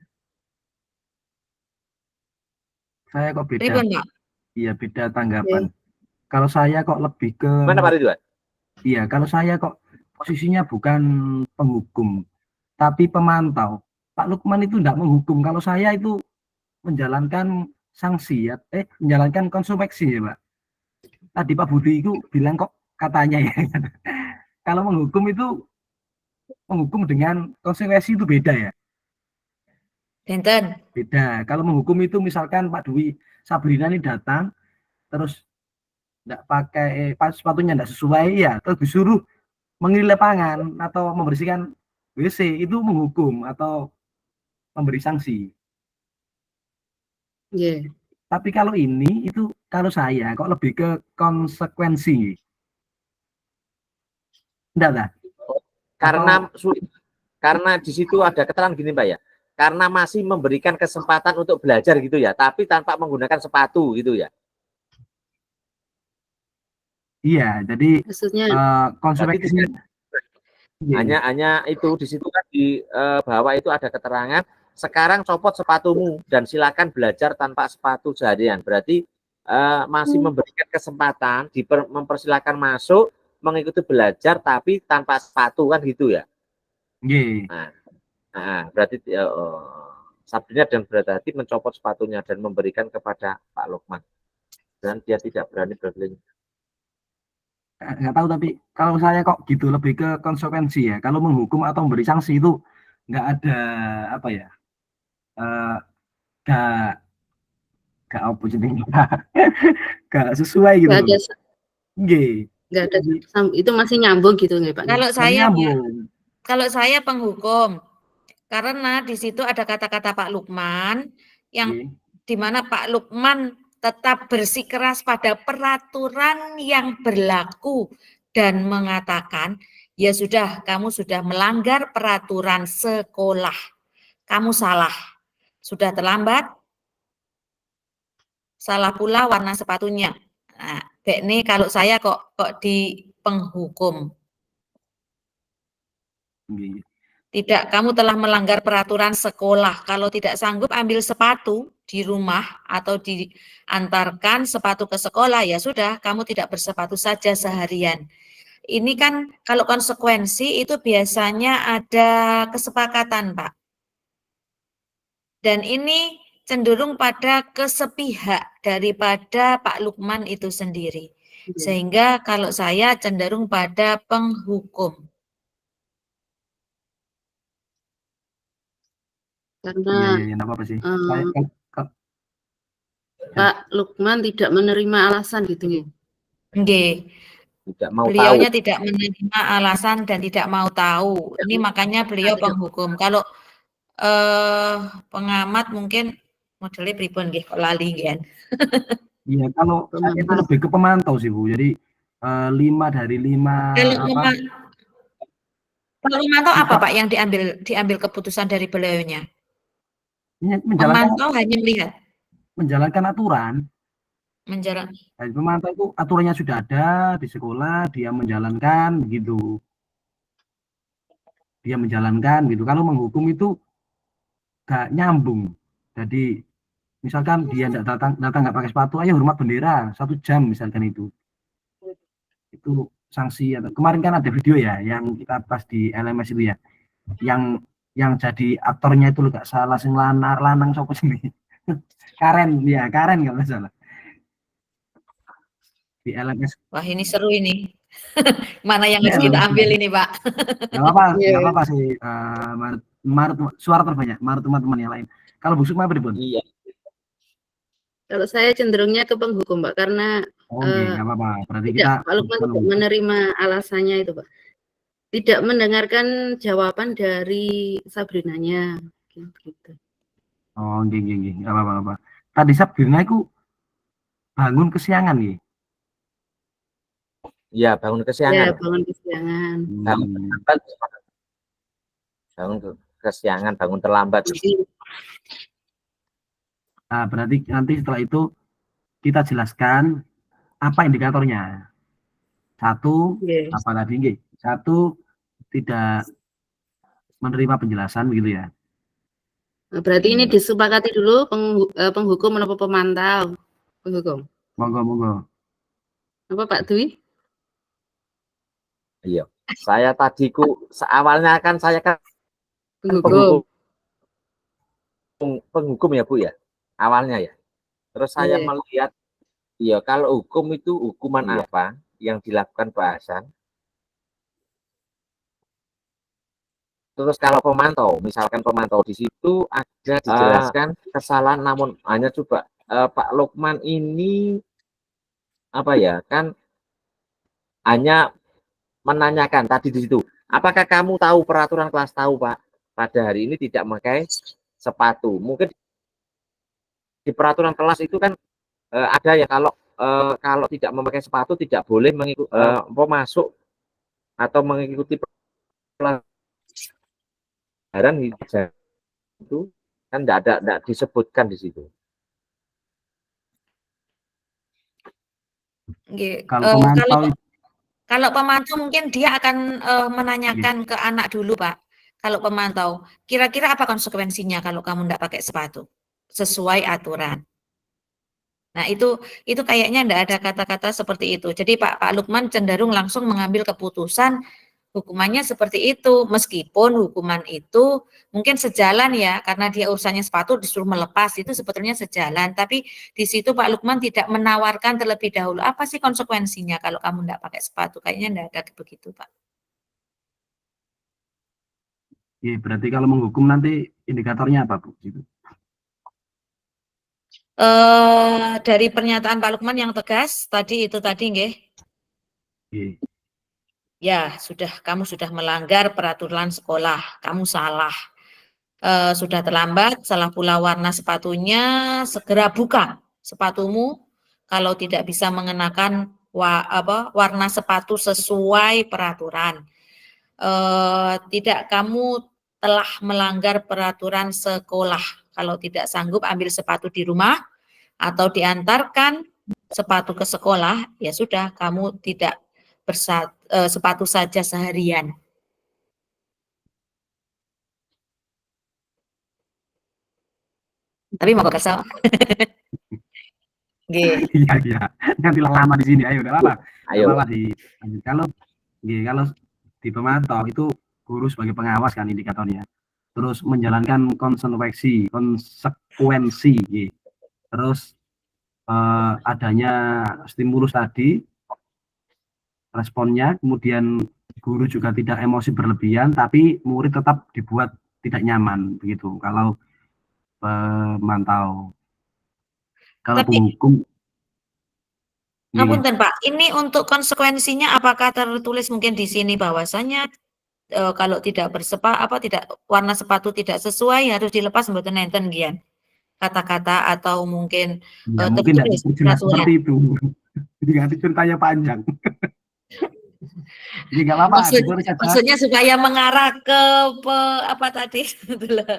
Saya kok beda? Iya, beda tanggapan. Kalau saya kok lebih ke... Mana Pak Ridwan? Iya, kalau saya kok posisinya bukan penghukum, tapi pemantau. Pak Lukman itu tidak menghukum. Kalau saya itu menjalankan sanksi ya, menjalankan konsekuensi ya Pak. Tadi Pak Budi itu bilang kok katanya ya. Kalau menghukum itu menghukum dengan konsekuensi itu beda ya. Beda. Kalau menghukum itu misalkan Pak Dwi Sabrina ini datang terus tidak pakai sepatunya tidak sesuai ya, terus disuruh mengiling lapangan atau membersihkan WC, itu menghukum atau memberi sanksi. Yeah. Tapi kalau ini itu kalau saya kok lebih ke konsekuensi. Enggak lah. Karena di situ ada keterangan gini Pak ya. Karena masih memberikan kesempatan untuk belajar gitu ya, tapi tanpa menggunakan sepatu gitu ya. Iya, jadi maksudnya konsekuensinya hanya itu di situ kan di bawah itu ada keterangan sekarang copot sepatumu dan silakan belajar tanpa sepatu seharian. Berarti masih memberikan kesempatan, mempersilakan masuk mengikuti belajar tapi tanpa sepatu kan gitu ya. Nah, berarti Sabrina dan berarti mencopot sepatunya dan memberikan kepada Pak Lukman dan dia tidak berani berkeliling. Nggak tahu, tapi kalau saya kok gitu lebih ke konsekuensi ya. Kalau menghukum atau memberi sanksi itu nggak ada apa ya, nggak apa jadi nggak sesuai gitu. Nggak ada, itu masih nyambung gitu nggak Pak? Kalau saya penghukum karena di situ ada kata-kata Pak Lukman yang dimana Pak Lukman tetap bersikeras pada peraturan yang berlaku dan mengatakan, ya sudah, kamu sudah melanggar peraturan sekolah. Kamu salah. Sudah terlambat. Salah pula warna sepatunya. Nah, ini kalau saya kok di penghukum. Tidak, kamu telah melanggar peraturan sekolah. Kalau tidak sanggup ambil sepatu di rumah atau diantarkan sepatu ke sekolah, ya sudah, kamu tidak bersepatu saja seharian. Ini kan kalau konsekuensi itu biasanya ada kesepakatan, Pak. Dan ini cenderung pada kesepihak daripada Pak Lukman itu sendiri. Sehingga kalau saya cenderung pada penghukum. Karena Pak Lukman tidak menerima alasan gitu ya. Beliaunya tidak menerima alasan dan tidak mau tahu. Ini makanya beliau penghukum. Kalau pengamat mungkin modelnya pripun nggih kok lali nggih. Iya, kalau saya itu Pemantau. lebih ke pemantau sih Bu. Jadi 5 dari 5 Kalau apa kalau memantau apa sifat Pak yang diambil keputusan dari beliaunya? menjalankan Memantau hanya melihat, menjalankan aturan. menjalan. Jadi pemantau itu aturannya sudah ada di sekolah, dia menjalankan begitu. Dia menjalankan gitu. Kalau menghukum itu gak nyambung. Jadi misalkan dia tidak datang nggak pakai sepatu, ayo hormat bendera 1 jam misalkan itu sanksi. Atau kemarin kan ada video ya yang kita pas di LMS itu ya, yang jadi aktornya itu nggak salah sing lanang sopo sini Karen ya, Karen nggak salah di LMS. Wah ini seru ini. Mana yang Di harus kita LMS ambil ini Pak? nggak Iya. apa-apa sih, suara terbanyak Maret teman-teman yang lain. Kalau Bu Sukma pripun? Iya. Kalau saya cenderungnya ke penghukum, Pak, karena Oh nggak apa-apa, berarti tidak, kita Pak Lukman tidak menerima alasannya itu, Pak. Tidak mendengarkan jawaban dari Sabrinanya, gitu. oh nggih nggak apa-apa. Tadi Sabrina itu bangun kesiangan nih. Iya, bangun Ya, kesiangan. bangun kesiangan. Bangun terlambat. Bangun kesiangan, bangun terlambat. Nah, berarti nanti setelah itu kita jelaskan apa indikatornya. Satu, Yes. apa tadi nggih? Satu, tidak menerima penjelasan begitu ya. Nah, berarti ini disepakati dulu penghukum menapa pemantau? Penghukum. Monggo. Apa Pak Dwi? Iya. Saya tadiku awalnya kan saya kan Penghukum. penghukum ya Bu ya. Awalnya ya. Terus saya Iya. melihat iya kalau hukum itu hukuman apa yang dilakukan Pak Hasan. Terus kalau pemantau, misalkan pemantau di situ ada dijelaskan kesalahan, namun hanya coba Pak Lukman ini apa ya kan hanya menanyakan tadi di situ. Apakah kamu tahu peraturan kelas? Tahu Pak. Pada hari ini tidak memakai sepatu. Mungkin di peraturan kelas itu kan ada ya kalau tidak memakai sepatu tidak boleh mengikuti masuk atau mengikuti pelajaran itu kan tidak disebutkan di situ. Kalau pemantau mungkin dia akan menanyakan ke anak dulu Pak. Kalau pemantau, kira-kira apa konsekuensinya kalau kamu tidak pakai sepatu sesuai aturan? Nah itu kayaknya tidak ada kata-kata seperti itu. Jadi Pak Lukman cenderung langsung mengambil keputusan hukumannya seperti itu, meskipun hukuman itu mungkin sejalan ya, karena dia urusannya sepatu disuruh melepas, itu sebetulnya sejalan, tapi di situ Pak Lukman tidak menawarkan terlebih dahulu, apa sih konsekuensinya kalau kamu tidak pakai sepatu, kayaknya tidak ada begitu Pak. Iya, berarti kalau menghukum nanti indikatornya apa Bu? Gitu. Dari pernyataan Pak Lukman yang tegas, tadi nggih. Iya. Ya, kamu sudah melanggar peraturan sekolah, kamu salah. Sudah terlambat, salah pula warna sepatunya, segera buka sepatumu. Kalau tidak bisa mengenakan warna sepatu sesuai peraturan. Tidak, kamu telah melanggar peraturan sekolah. Kalau tidak sanggup ambil sepatu di rumah atau diantarkan sepatu ke sekolah, ya sudah, kamu tidak sepatu saja seharian. Tapi mau kesal. Iya. Nanti lama di sini. Ayo, enggak apa-apa. Ayo. Kalau di pemantau itu guru sebagai pengawas kan indikatornya. Terus menjalankan konsekuensi. Terus adanya stimulus tadi, responnya, kemudian guru juga tidak emosi berlebihan, tapi murid tetap dibuat tidak nyaman begitu. Kalau pemantau, kalau penghukum. Ngapunten Pak, ini untuk konsekuensinya apakah tertulis mungkin di sini bahwasanya kalau tidak tidak warna sepatu tidak sesuai harus dilepas mboten nenten gian. kata-kata atau mungkin Ya, mungkin tidak tertulis diperjelas peraturan. seperti itu. Jadi nanti ceritanya panjang. Jadi nggak apa-apa, ditulis saja. Maksudnya supaya mengarah ke apa tadi?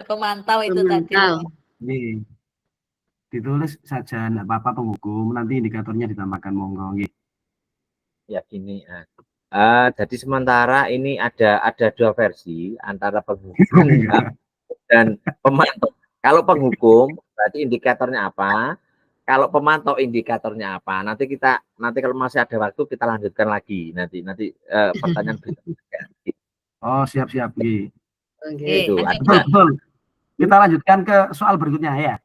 Pemantau itu tadi. Pemantau. Nih, ditulis saja, nggak apa-apa penghukum. Nanti indikatornya ditambahkan, monggo. Nggih. Ya gini. Jadi sementara ini ada 2 versi antara penghukum dan pemantau. Kalau penghukum berarti indikatornya apa? Kalau pemantau indikatornya apa? Nanti kalau masih ada waktu kita lanjutkan lagi. Nanti pertanyaan berikutnya. Oh, siap-siap. Nggih. Oke. Itu. Lanjut, Betul, Pak. betul. Kita lanjutkan ke soal berikutnya ya.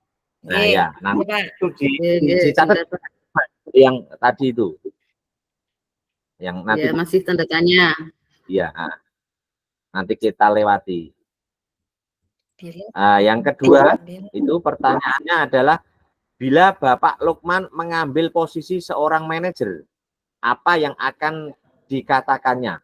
Nah Oke, ya, nanti Pak. itu Oke, dicatat yang tadi itu. Yang nanti ya, masih tanda tanya. ya, nanti kita lewati. Bila- Yang kedua bila- itu pertanyaannya adalah bila Bapak Lukman mengambil posisi seorang manajer, apa yang akan dikatakannya?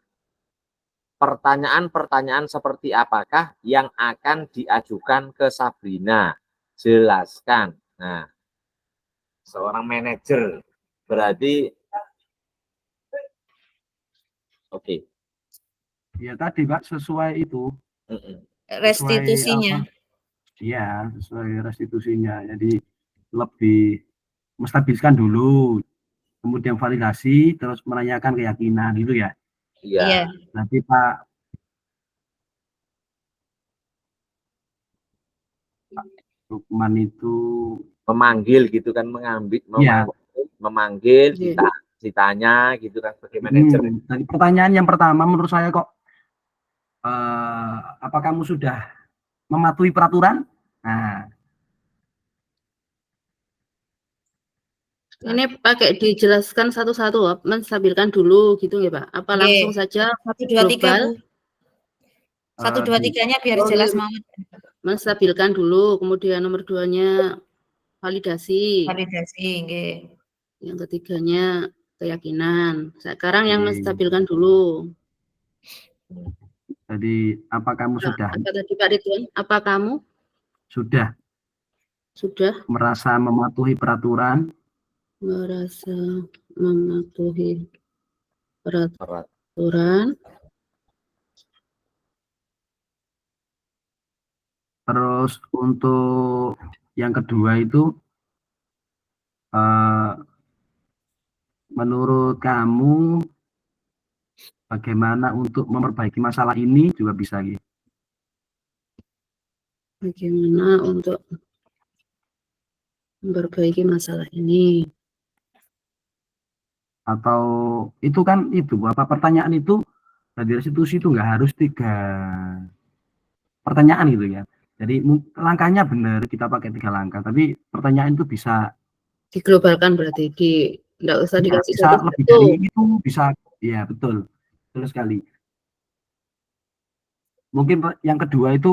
Pertanyaan-pertanyaan seperti apakah yang akan diajukan ke Sabrina? Jelaskan. Nah, seorang manajer berarti oke. Ya tadi Pak, sesuai itu. restitusinya. Iya, sesuai restitusinya. Jadi lebih menstabilkan dulu, kemudian validasi, terus menanyakan keyakinan gitu ya. Iya. Iya. Nanti Pak Lukman itu Memanggil gitu kan, Iya. memanggil, Iya. ditanya gitu kan sebagai manajer. Tadi pertanyaan yang pertama menurut saya kok apa kamu sudah mematuhi peraturan? Nah, Ini pakai dijelaskan satu-satu, menstabilkan dulu gitu ya Pak? Apa langsung saja 1, 2, 3, global? Bu. 1, 2, 3-nya biar Oh, jelas iya. mau Menstabilkan dulu, kemudian nomor 2-nya validasi, validasi. Nggih. yang ketiganya keyakinan. Sekarang yang Oke. menstabilkan dulu. Jadi apa kamu sudah Apa tadi Pak Ridwan? Apa kamu sudah merasa mematuhi peraturan? merasa mematuhi peraturan? Terus untuk yang kedua itu menurut kamu bagaimana untuk memperbaiki masalah ini juga bisa gitu. Bagaimana untuk memperbaiki masalah ini? Atau itu kan itu apa pertanyaan itu dari restitusi itu nggak harus 3 pertanyaan gitu ya. Jadi langkahnya benar kita pakai 3 langkah, tapi pertanyaan itu bisa Diglobalkan berarti enggak usah ya, dikasih bisa satu. lebih dari itu, bisa ya betul sekali. Mungkin yang kedua itu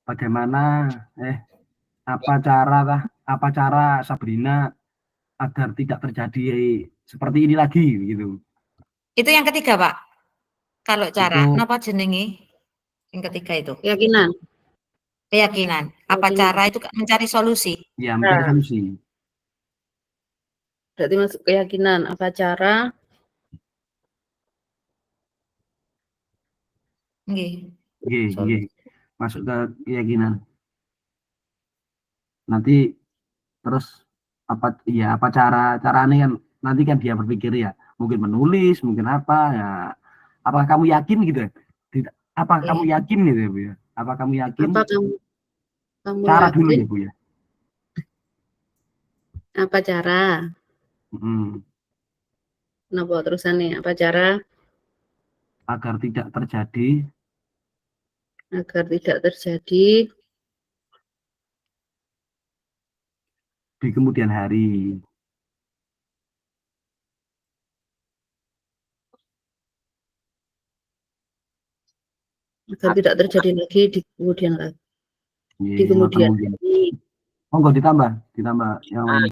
bagaimana apa cara Sabrina agar tidak terjadi seperti ini lagi gitu. Itu yang ketiga, Pak. Kalau cara, Itu napa jenenge? Yang ketiga itu. Keyakinan. Apa cara itu mencari solusi? ya mencari solusi. Berarti masuk keyakinan. Apa cara? Nggih. Masuk ke keyakinan. Nanti terus apa caranya kan nanti kan dia berpikir ya, mungkin menulis, mungkin apa ya. Apakah kamu yakin gitu? Apa kamu yakin gitu ya, Bu ya? Apa kamu yakin? Apa kamu cara yakin? dulu ya, Bu ya. Apa cara? Kenapa terusannya? Apa cara? Agar tidak terjadi di kemudian hari. Agar tidak terjadi lagi di kemudian hari. Monggo ditambah yang lain.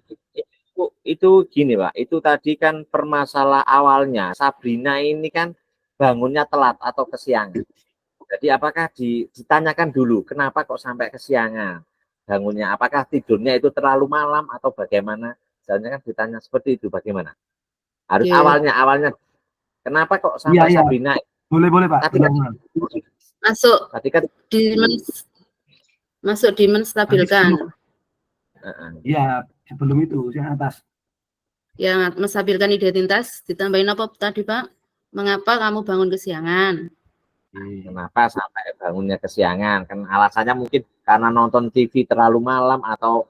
Itu gini Pak, itu tadi kan permasalahan awalnya Sabrina ini kan bangunnya telat atau kesiangan. Jadi apakah ditanyakan dulu kenapa kok sampai kesiangan? bangunnya? Apakah tidurnya itu terlalu malam atau bagaimana? Soalnya kan ditanya seperti itu, bagaimana? Harus Iya. awalnya. Kenapa kok sampai Iya. Sabrina? Boleh Pak. Tadi kan, Masuk tadi kan masuk di menstabilkan. Iya, sebelum itu yang atas. Yang menstabilkan identitas ditambahin apa tadi Pak? Mengapa kamu bangun kesiangan? Kenapa sampai bangunnya kesiangan? Kan alasannya mungkin karena nonton TV terlalu malam atau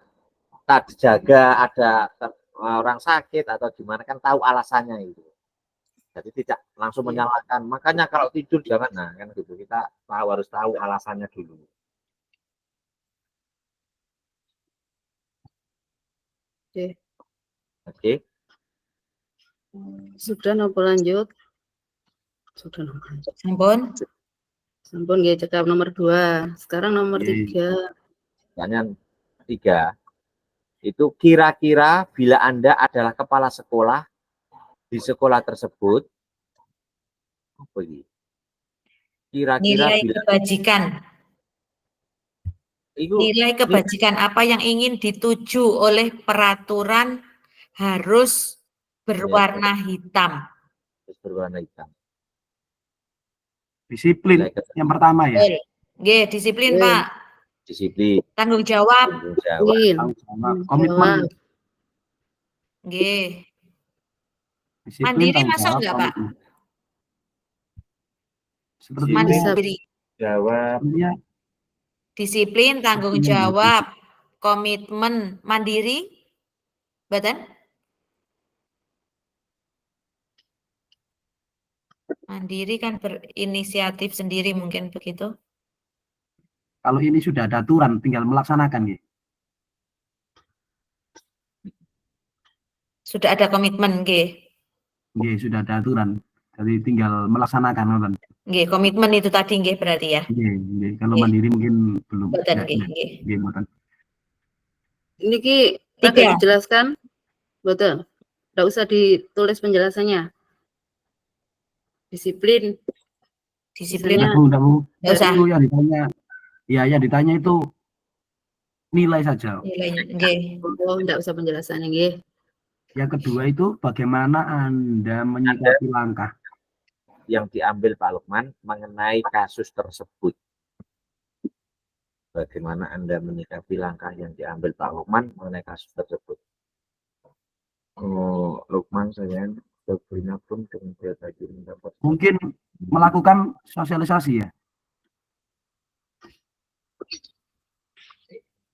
tak dijaga, ada orang sakit atau gimana, kan tahu alasannya itu. Jadi tidak langsung menyalahkan. Makanya kalau tidur jangan, nah kan gitu. Kita harus tahu alasannya dulu. Oke. Sudah nopo lanjut? Sudah nopo lanjut. Sampun nggih, cekap nomor 2. Sekarang nomor 3. Pertanyaan 3. Itu kira-kira bila Anda adalah kepala sekolah di sekolah tersebut, apa ini? Kira-kira Nilai kebajikan. Nilai kebajikan apa yang ingin dituju oleh peraturan harus berwarna hitam. Berwarna hitam. Disiplin yang pertama ya. Oke, disiplin Pak. Disiplin. Tanggung jawab. Komitmen. Oke. Disiplin, Mandiri masuk nggak Pak? Seperti mandiri. Jawab. Disiplin, tanggung jawab, komitmen, mandiri, Badan? Mandiri kan berinisiatif sendiri mungkin begitu. Kalau ini sudah ada aturan, tinggal melaksanakan ya. Sudah ada komitmen, G. Sudah ada aturan, jadi tinggal melaksanakan, kan? Komitmen itu tadi, berarti ya. Kalau mandiri mungkin belum. Badan, Ini agak dijelaskan, betul. Tidak usah ditulis penjelasannya. Disiplin. Disiplinnya. Tidak usah. Itu yang ditanya. Ya, yang ditanya itu nilai saja. Nilainya, tidak usah penjelasannya, Yang kedua itu bagaimana Anda menyikapi langkah yang diambil Pak Lukman mengenai kasus tersebut. Bagaimana Anda menyikapi langkah yang diambil Pak Lukman mengenai kasus tersebut. Oh, Lukman sayang, Sabrina pun kemudian tadi mendapat. Mungkin melakukan sosialisasi ya.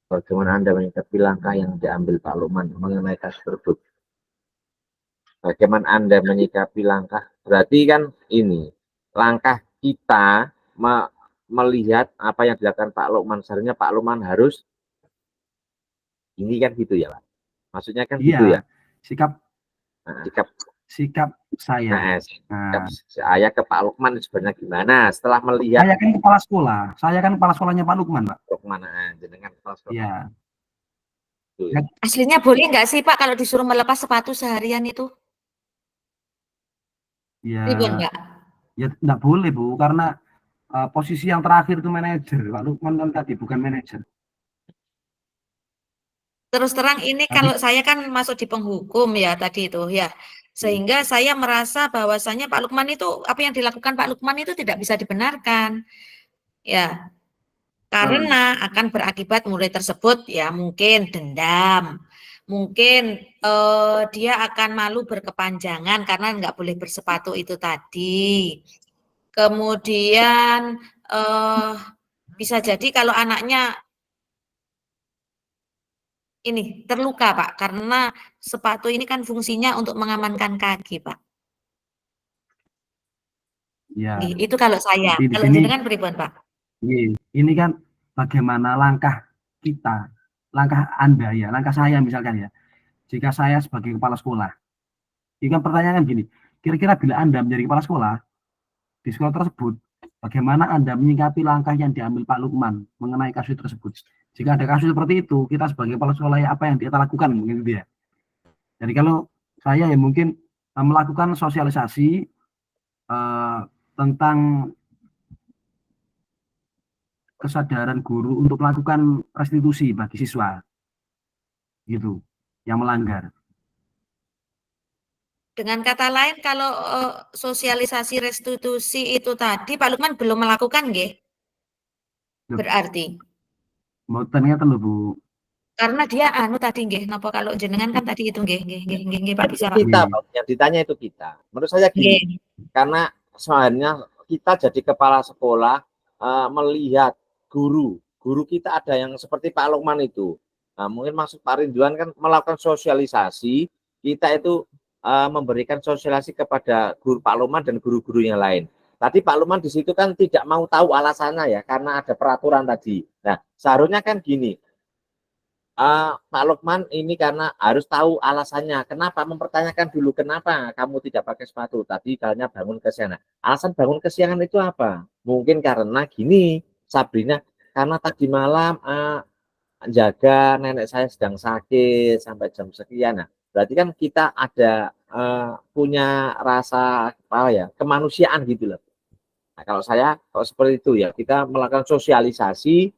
Bagaimana Anda menyikapi langkah yang diambil Pak Lukman mengenai kasus tersebut. Bagaimana Anda menyikapi langkah, berarti kan ini langkah kita melihat apa yang dilakukan Pak Lukman. Seharusnya Pak Lukman harus ini kan gitu ya Pak, maksudnya kan gitu ya, sikap saya saya ke Pak Lukman sebenarnya gimana setelah melihat. Saya kan kepala sekolah, saya kan kepala sekolahnya Pak Lukman Pak. Lukman jenengan kepala sekolah. Iya. Aslinya boleh nggak sih Pak kalau disuruh melepas sepatu seharian itu? Ya, enggak boleh Bu, karena posisi yang terakhir itu manajer. Pak Lukman kan tadi bukan manajer. Terus terang ini kalau saya kan masuk di penghukum ya tadi itu ya, sehingga saya merasa bahwasannya Pak Lukman itu apa yang dilakukan Pak Lukman itu tidak bisa dibenarkan, ya, karena akan berakibat murid tersebut ya mungkin dendam. Mungkin dia akan malu berkepanjangan karena nggak boleh bersepatu itu tadi. Kemudian bisa jadi kalau anaknya ini terluka Pak, karena sepatu ini kan fungsinya untuk mengamankan kaki Pak. Ya. Itu kalau saya. Kalau jenengan pripun Pak? Ini kan bagaimana langkah kita. Langkah Anda ya, langkah saya misalkan ya. Jika saya sebagai kepala sekolah, ini kan pertanyaan gini, kira-kira bila Anda menjadi kepala sekolah, di sekolah tersebut, bagaimana Anda menyikapi langkah yang diambil Pak Lukman mengenai kasus tersebut? Jika ada kasus seperti itu, kita sebagai kepala sekolah apa yang kita lakukan mungkin gitu ya. Jadi kalau saya ya mungkin melakukan sosialisasi tentang kesadaran guru untuk melakukan restitusi bagi siswa, gitu, yang melanggar. Dengan kata lain, kalau sosialisasi restitusi itu tadi Pak Lukman belum melakukan, nggih? Berarti. Mboten ngeten lho, Bu. Karena dia tadi nggih, napa kalau jenengan kan tadi itu nggih Pak bisa Pak. Kita, Pak, yang ditanya itu kita. Menurut saya gini, Nggih. karena sebenarnya kita jadi kepala sekolah melihat guru kita ada yang seperti Pak Lukman itu. Nah, mungkin maksud Pak Ridwan kan melakukan sosialisasi, kita itu memberikan sosialisasi kepada guru Pak Lukman dan guru-guru yang lain. Tadi Pak Lukman di situ kan tidak mau tahu alasannya ya, karena ada peraturan tadi. Nah, seharusnya kan gini, Pak Lukman ini karena harus tahu alasannya. Kenapa? Mempertanyakan dulu kenapa kamu tidak pakai sepatu. Tadi kalian bangun kesiangan. Alasan bangun kesiangan itu apa? Mungkin karena gini, Sabrina, karena tadi malam jaga nenek saya sedang sakit sampai jam sekian. Nah, berarti kan kita ada punya rasa apa ya, kemanusiaan gitu loh. Nah, kalau seperti itu ya, kita melakukan sosialisasi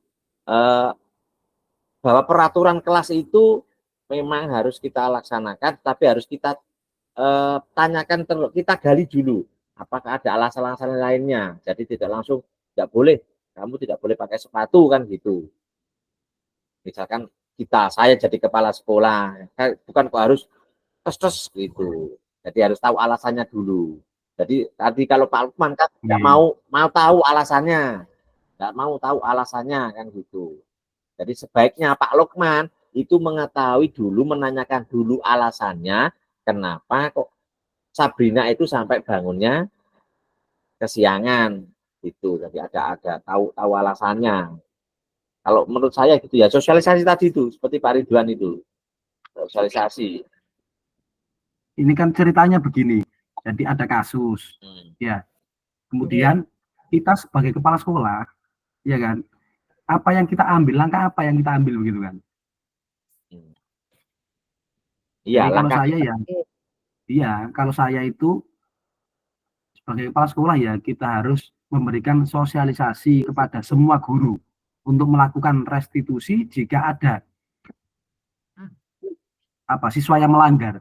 bahwa peraturan kelas itu memang harus kita laksanakan, tapi harus kita tanyakan terus, kita gali dulu apakah ada alasan-alasan lainnya. Jadi tidak langsung tidak boleh, kamu tidak boleh pakai sepatu kan gitu. Misalkan saya jadi kepala sekolah, bukan kok harus tes gitu. Jadi harus tahu alasannya dulu. Jadi tadi kalau Pak Lukman kan tidak mau tahu alasannya, tidak mau tahu alasannya kan gitu. Jadi sebaiknya Pak Lukman itu mengetahui dulu, menanyakan dulu alasannya, kenapa kok Sabrina itu sampai bangunnya kesiangan gitu. Jadi ada tahu alasannya. Kalau menurut saya gitu ya, sosialisasi tadi itu seperti Pak Ridwan itu. Sosialisasi. Ini kan ceritanya begini. Jadi ada kasus. Ya. Kemudian kita sebagai kepala sekolah, ya kan, apa yang kita ambil, langkah apa yang kita ambil begitu kan? Iya, kalau saya ya, iya, kalau saya itu sebagai kepala sekolah ya, kita harus memberikan sosialisasi kepada semua guru untuk melakukan restitusi jika ada siswa yang melanggar.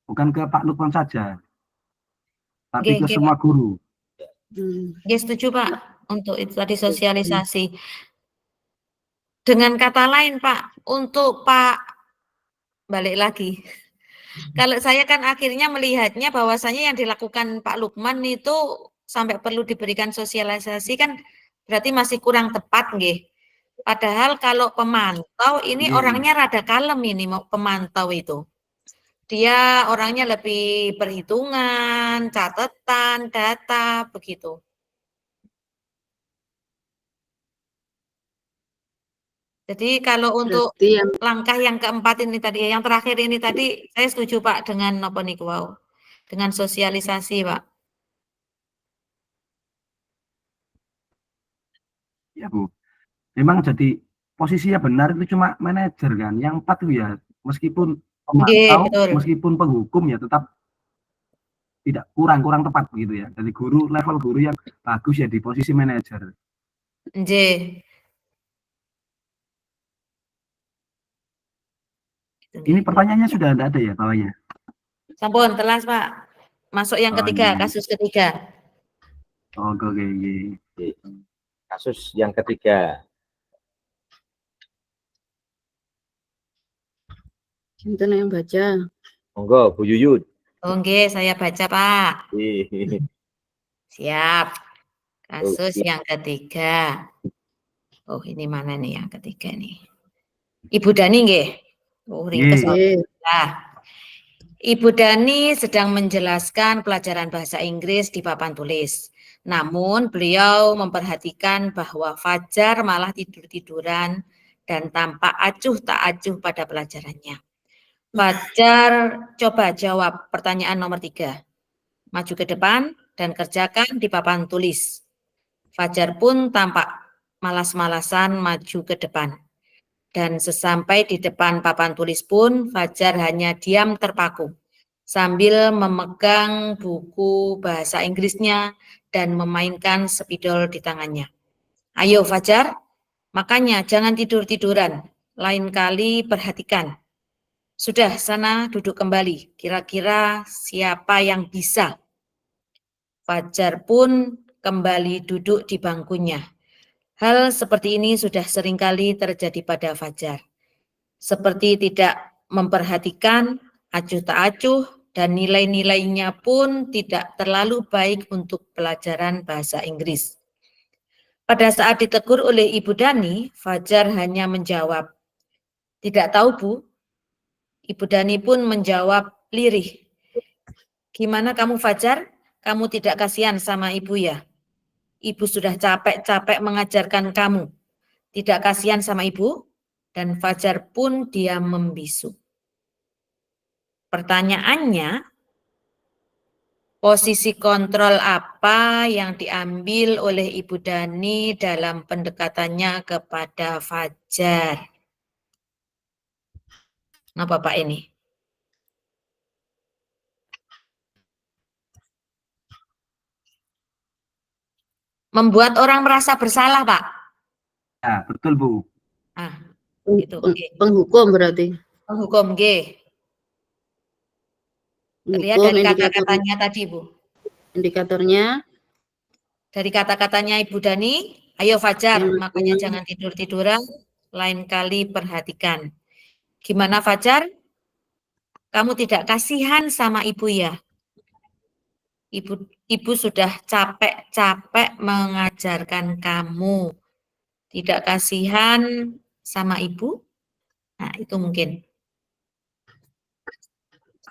Bukan ke Pak Lukman saja, tapi ke semua guru. Ya setuju Pak, untuk itu tadi sosialisasi. Dengan kata lain Pak, untuk Pak, balik lagi. Kalau saya kan akhirnya melihatnya bahwasanya yang dilakukan Pak Lukman itu sampai perlu diberikan sosialisasi kan berarti masih kurang tepat nggih. Padahal kalau pemantau ini orangnya rada kalem ini pemantau itu. Dia orangnya lebih perhitungan, catatan, data, begitu. Jadi kalau untuk langkah yang keempat ini tadi, yang terakhir ini tadi, saya setuju Pak dengan nopo niku wau, dengan sosialisasi Pak. Ya Bu, memang jadi posisinya benar itu cuma manajer kan, yang 4 itu ya meskipun pemantau, meskipun penghukum ya tetap tidak kurang tepat begitu ya. Jadi level guru yang bagus ya di posisi manajer. Nggih. Ini pertanyaannya sudah ada ya bawahnya? Sampun telas Pak. Masuk yang ketiga, kasus ketiga. Oke. Kasus yang ketiga. Sinten yang baca? Monggo Bu Yuyun. Oke, saya baca Pak. Siap. Kasus yang ketiga. Oh, ini mana nih yang ketiga nih? Ibu Dani nggih. Oh, ringkes. Ibu Dani sedang menjelaskan pelajaran bahasa Inggris di papan tulis. Namun beliau memperhatikan bahwa Fajar malah tidur-tiduran dan tampak acuh tak acuh pada pelajarannya. Fajar coba jawab pertanyaan nomor 3. Maju ke depan dan kerjakan di papan tulis. Fajar pun tampak malas-malasan maju ke depan. Dan sesampai di depan papan tulis pun Fajar hanya diam terpaku. sambil memegang buku bahasa Inggrisnya dan memainkan spidol di tangannya. Ayo Fajar, makanya jangan tidur-tiduran, lain kali perhatikan. Sudah, sana duduk kembali, kira-kira siapa yang bisa? Fajar pun kembali duduk di bangkunya. Hal seperti ini sudah seringkali terjadi pada Fajar. Seperti tidak memperhatikan, acuh tak acuh, dan nilai-nilainya pun tidak terlalu baik untuk pelajaran bahasa Inggris. Pada saat ditegur oleh Ibu Dani, Fajar hanya menjawab, "Tidak tahu, Bu." Ibu Dani pun menjawab lirih, "Gimana kamu Fajar? Kamu tidak kasihan sama Ibu ya? Ibu sudah capek-capek mengajarkan kamu. Tidak kasihan sama Ibu?" Dan Fajar pun diam membisu. Pertanyaannya, posisi kontrol apa yang diambil oleh Ibu Dani dalam pendekatannya kepada Fajar? Nah, Bapak ini. Membuat orang merasa bersalah, Pak. Ya, betul Bu. Ah, gitu. Penghukum berarti. Penghukum, G. Terlihat Penghukum, dari indikator, kata-katanya tadi, Bu. indikatornya Dari kata-katanya Ibu Dani, ayo Fajar, yang makanya jangan tidur-tiduran, lain kali perhatikan. Gimana Fajar? Kamu tidak kasihan sama Ibu ya? Ibu sudah capek-capek mengajarkan kamu. Tidak kasihan sama Ibu? Nah, itu mungkin.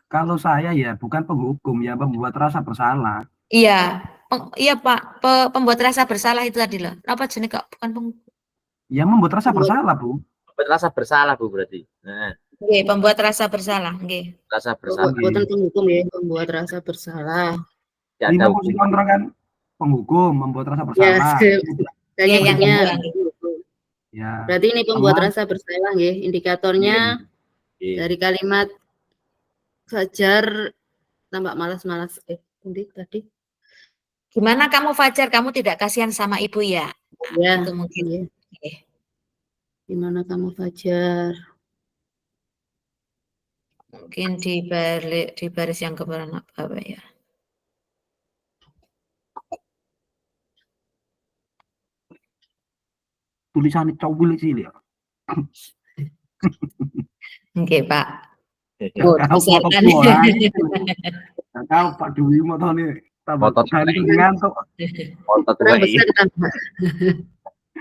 Kalau saya ya bukan penghukum ya, membuat rasa bersalah. Iya, iya Pak, pembuat rasa bersalah itu tadi loh. Apa jenis kok bukan penghukum? Ya membuat rasa bersalah Bu. Rasa bersalah Bu berarti. Nah, Oke, pembuat rasa bersalah. Oke. rasa bersalah. buatan penghukum ya, membuat rasa bersalah. Tidak ada Lima posisi hukuman. kontrol kan penghukum, membuat rasa Ya, bersalah. saya Iya, yang ingatnya. kedua. Ya. Berarti ini pembuat Sama. rasa bersalah ya. Indikatornya Iya. dari kalimat Fajar tampak malas-malas. Tadi. Gimana kamu Fajar? Kamu tidak kasihan sama Ibu ya? Nah, Ya, itu mungkin. iya. Oke. Gimana kamu Fajar? Mungkin di baris yang keberapa apa ya? Tulisan cowil sih ya. Oke, Pak. Kau Misalkan. Kau Pak Dwi mau tahu nih. Otot ngantuk. Otot Kurang bayi. besar tambah.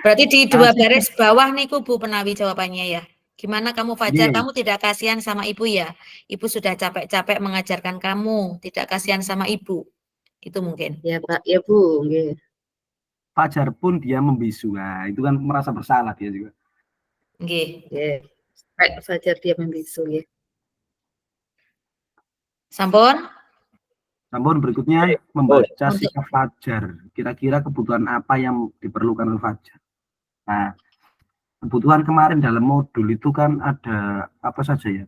Berarti di dua baris bawah nih Bu Penawi jawabannya ya. Gimana kamu Fajar? Iya. Kamu tidak kasihan sama Ibu ya? Ibu sudah capek-capek mengajarkan kamu. Tidak kasihan sama Ibu. Itu mungkin. Ya Pak, ya Bu. Nggih. Fajar pun dia membisu. Nah, itu kan merasa bersalah dia juga. Oke. Ya. Fajar dia membisu ya. Sampun? Namun berikutnya membaca sikap Fajar. Kira-kira kebutuhan apa yang diperlukan oleh Fajar. Nah, kebutuhan kemarin dalam modul itu kan ada apa saja ya?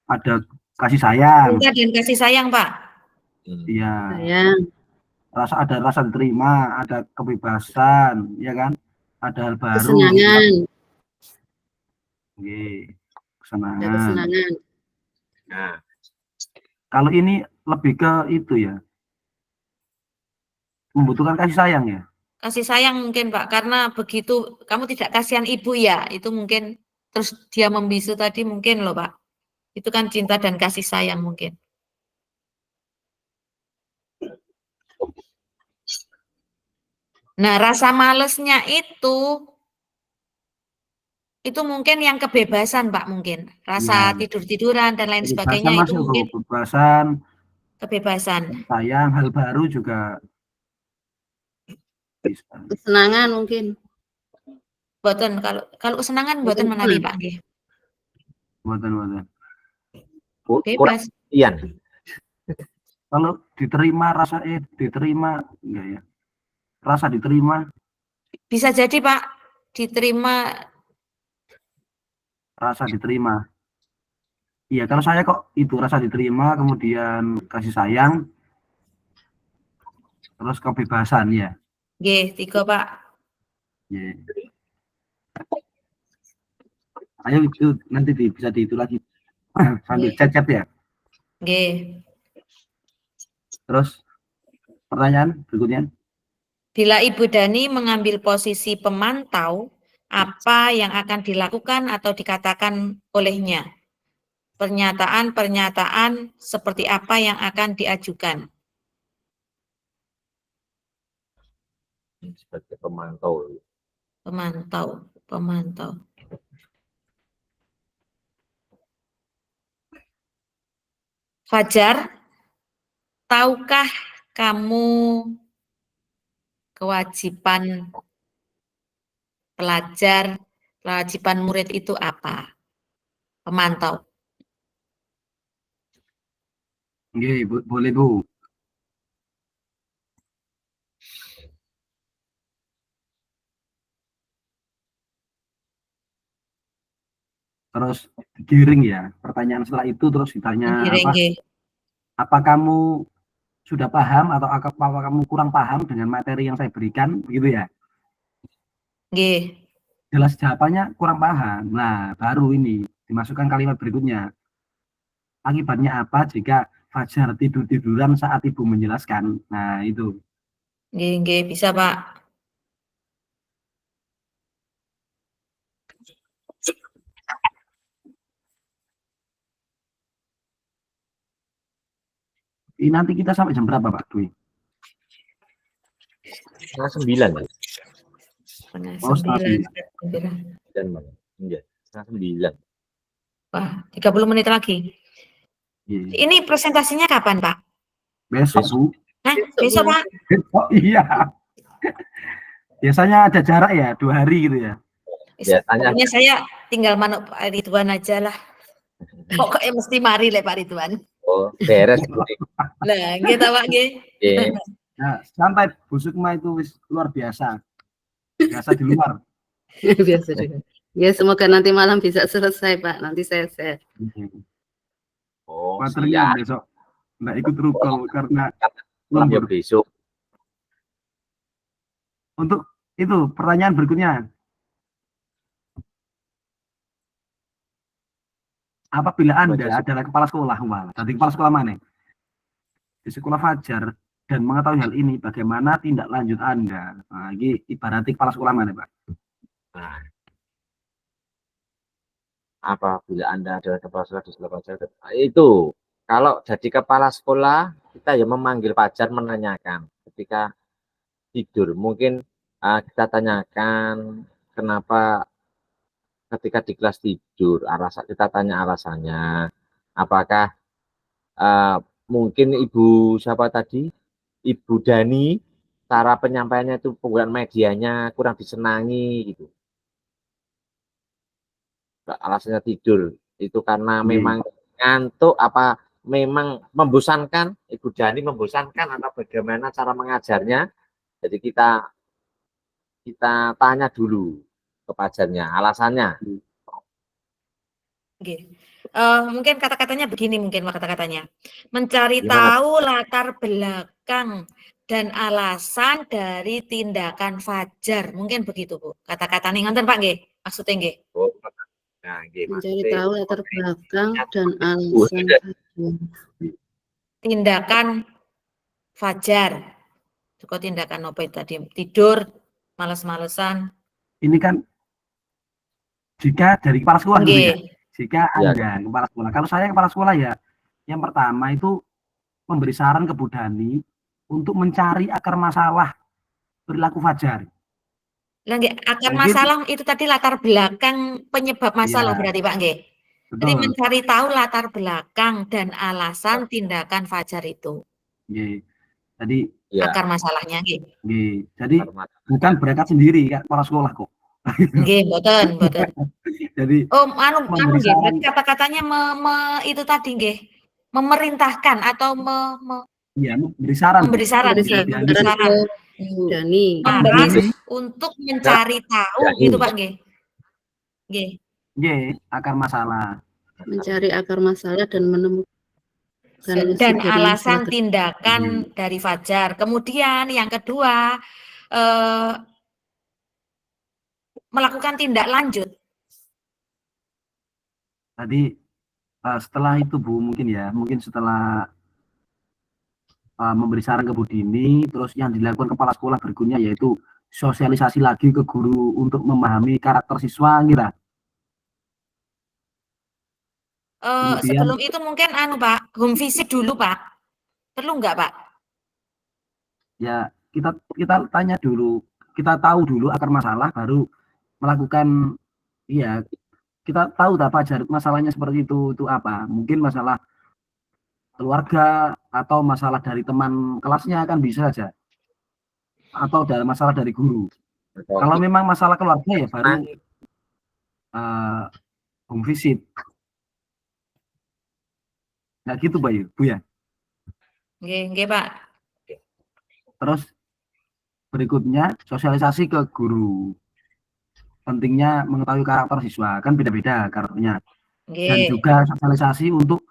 Ada kasih sayang. Cinta dan kasih sayang, Pak. Iya. Sayang. Ada rasa diterima, ada kebebasan, ya kan? Ada hal baru. Kesenangan. Oke. Ada Kesenangan. kesenangan. Nah, Kalau ini lebih ke itu ya. Membutuhkan kasih sayang ya. Kasih sayang mungkin Pak, karena begitu kamu tidak kasihan Ibu ya, itu mungkin terus dia membisu tadi mungkin loh Pak. Itu kan cinta dan kasih sayang mungkin. Nah, rasa malesnya itu mungkin yang kebebasan Pak mungkin. Rasa Ya. tidur-tiduran dan lain sebagainya itu mungkin kebebasan, kebebasan. sayang, hal baru juga bisa. Kesenangan mungkin. Boten kalau kesenangan boten menawi Pak nggih. Boten. Bebas. Ian. Kalau diterima diterima enggak ya? Rasa diterima Bisa jadi Pak, diterima. rasa diterima. Iya, kalau saya kok itu rasa diterima, kemudian kasih sayang, terus kebebasan ya. Nggih, 3 Pak. Iya. Ayo itu nanti bisa itu lagi sambil Nggih. chat-chat ya. Nggih. Terus pertanyaan berikutnya. Bila Ibu Dani mengambil posisi pemantau, apa yang akan dilakukan atau dikatakan olehnya? Pernyataan-pernyataan seperti apa yang akan diajukan? Sebagai pemantau. Pemantau. Fajar, tahukah kamu kewajiban pelajar, kewajiban murid itu apa? Pemantau. Nggih, boleh Bu. Terus giring ya, pertanyaan setelah itu terus ditanya apa kamu sudah paham atau apa kamu kurang paham dengan materi yang saya berikan, begitu ya? Nggih. Jelas jawabannya kurang paham. Nah, baru ini dimasukkan kalimat berikutnya. Akibatnya apa jika Fajar tidur-tiduran saat Ibu menjelaskan? Nah, itu. Nggih, bisa Pak. Ini nanti kita sampai jam berapa Pak Dwi? Setengah 9. Oh, setengah 9. Iya, setengah 9. Wah, 30 menit lagi. Iya. Ini presentasinya kapan Pak? Besok Bu. Nah, besok Pak. Oh iya. Biasanya ada jarak ya, 2 hari gitu ya. Pokoknya saya tinggal manuk Pak Ridwan aja lah. Pokoknya mesti mari le Pak Ridwan. Oh, beres. Lah, kita Pak nggih. Nah, santai Bu Sukma itu wis luar biasa. Biasa di luar. Biasa juga. Ya, semoga nanti malam bisa selesai, Pak. Nanti saya share. Oh, materinya besok nggak ikut rukol karena lembur besok. Untuk itu pertanyaan berikutnya. Apabila Anda adalah kepala sekolah, jadi kepala sekolah mana? Di sekolah Fajar dan mengetahui hal ini, bagaimana tindak lanjut Anda? Nah, ini ibarat kepala sekolah mana, Pak? Nah, apabila Anda adalah kepala sekolah di sekolah Fajar, itu kalau jadi kepala sekolah kita ya memanggil Fajar menanyakan ketika tidur, mungkin kita tanyakan kenapa ketika di kelas tidur, kita tanya alasannya, apakah mungkin Ibu siapa tadi, Ibu Dani, cara penyampaiannya itu penggunaan medianya kurang disenangi gitu. Alasannya tidur itu karena memang ngantuk, apa memang membosankan, Ibu Dani membosankan atau bagaimana cara mengajarnya. Jadi kita tanya dulu ke Fajarnya alasannya. Mungkin kata-katanya begini, mungkin kata-katanya mencari tahu latar belakang dan alasan dari tindakan Fajar, mungkin begitu Bu kata-katanya. Ngonten Pak nggih, maksudnya nggih. Nah, mencari tahu latar belakang dan alasan tindakan Fajar. Kok tindakan apa tadi? Tidur, males-malesan. Ini kan jika dari kepala sekolah gitu ya. Jika Anda kepala sekolah, kalau saya kepala sekolah ya, yang pertama itu memberi saran ke Bu Dani untuk mencari akar masalah perilaku Fajar. Akar masalah itu tadi latar belakang penyebab masalah berarti Pak nggih. Jadi mencari tahu latar belakang dan alasan tindakan Fajar itu. Jadi akar masalahnya nggih. Jadi bukan berangkat sendiri kan kepala sekolah kok. Nggih, mboten. Jadi nggih, kata-katanya itu tadi nggih. Memerintahkan atau memberi saran. Memberi saran. Dani. Untuk mencari tahu gitu Pak nggih. Nggih, akar masalah. mencari akar masalah dan menemukan solusi Dan dari masalah alasan tersebut. tindakan dari Fajar. Kemudian yang kedua, melakukan tindak lanjut. Tadi setelah itu Bu, mungkin setelah memberi saran ke Bu Dini, terus yang dilakukan kepala sekolah berikutnya yaitu sosialisasi lagi ke guru untuk memahami karakter siswa gitu. Kemudian Sebelum itu mungkin Pak, home visit dulu Pak. Perlu nggak Pak? ya kita tanya dulu, kita tahu dulu akar masalah, baru melakukan, iya, kita tahu tak Fajar masalahnya seperti itu apa, mungkin masalah keluarga atau masalah dari teman kelasnya kan bisa saja, atau dari masalah dari guru. Kalau memang masalah keluarga ya baru home visit. Nah gitu Bu ya. Nggih, Pak. Terus berikutnya sosialisasi ke guru. Pentingnya mengetahui karakter siswa, kan beda-beda karakternya. Dan juga sosialisasi untuk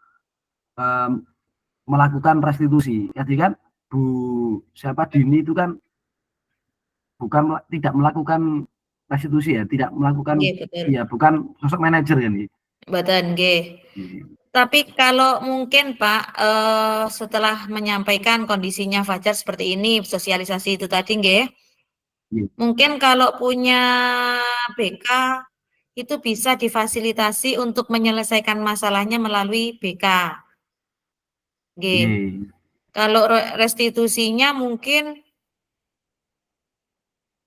melakukan restitusi. Jadi kan Bu Dini itu kan tidak melakukan restitusi ya, tidak melakukan, ya bukan sosok manajer kan. Betul, nggih. Tapi kalau mungkin Pak, setelah menyampaikan kondisinya Fajar seperti ini, sosialisasi itu tadi nggih, mungkin kalau punya BK itu bisa difasilitasi untuk menyelesaikan masalahnya melalui BK. Nggih. Kalau restitusinya mungkin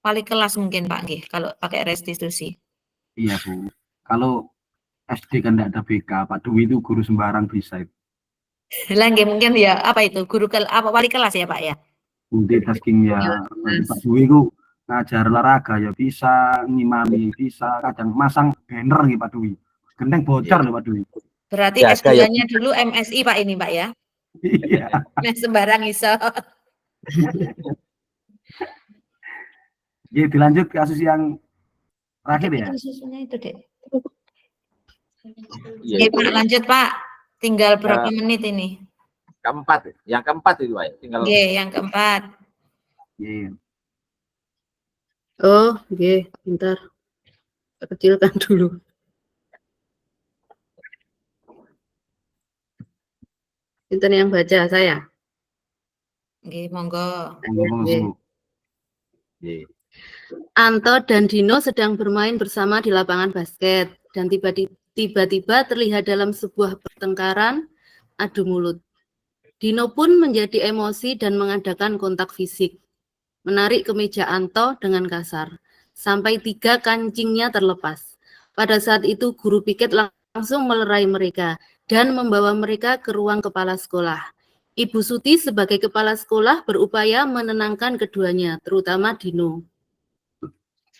wali kelas mungkin Pak nggih, kalau pakai restitusi. Iya Bu. Kalau SD kan tidak ada BK, Pak Dwi itu guru sembarang bisa itu. Lah nggih mungkin ya apa itu guru wali kelas ya Pak ya? Multitasking ya. Pak Dwi itu ngajar olahraga ya bisa, ngimami bisa, kadang masang banner nih Pak Dwi. Genteng bocor loh Pak Dwi. Berarti S2-nya dulu MSI Pak ini Pak ya? Iya. Nah, sembarang iso. Ya, dilanjut kasus yang terakhir ya. Susunya itu deh. Ya, Pak, lanjut Pak. Tinggal berapa menit ini? Yang keempat itu Pak. Tinggal. Yang keempat. Oh, bentar. Kecilkan dulu. Itu yang baca saya. Monggo. Anto dan Dino sedang bermain bersama di lapangan basket dan tiba-tiba terlihat dalam sebuah pertengkaran adu mulut. Dino pun menjadi emosi dan mengadakan kontak fisik. Menarik kemeja Anto dengan kasar, sampai 3 kancingnya terlepas. Pada saat itu guru piket langsung melerai mereka dan membawa mereka ke ruang kepala sekolah. Ibu Suti sebagai kepala sekolah berupaya menenangkan keduanya, terutama Dino.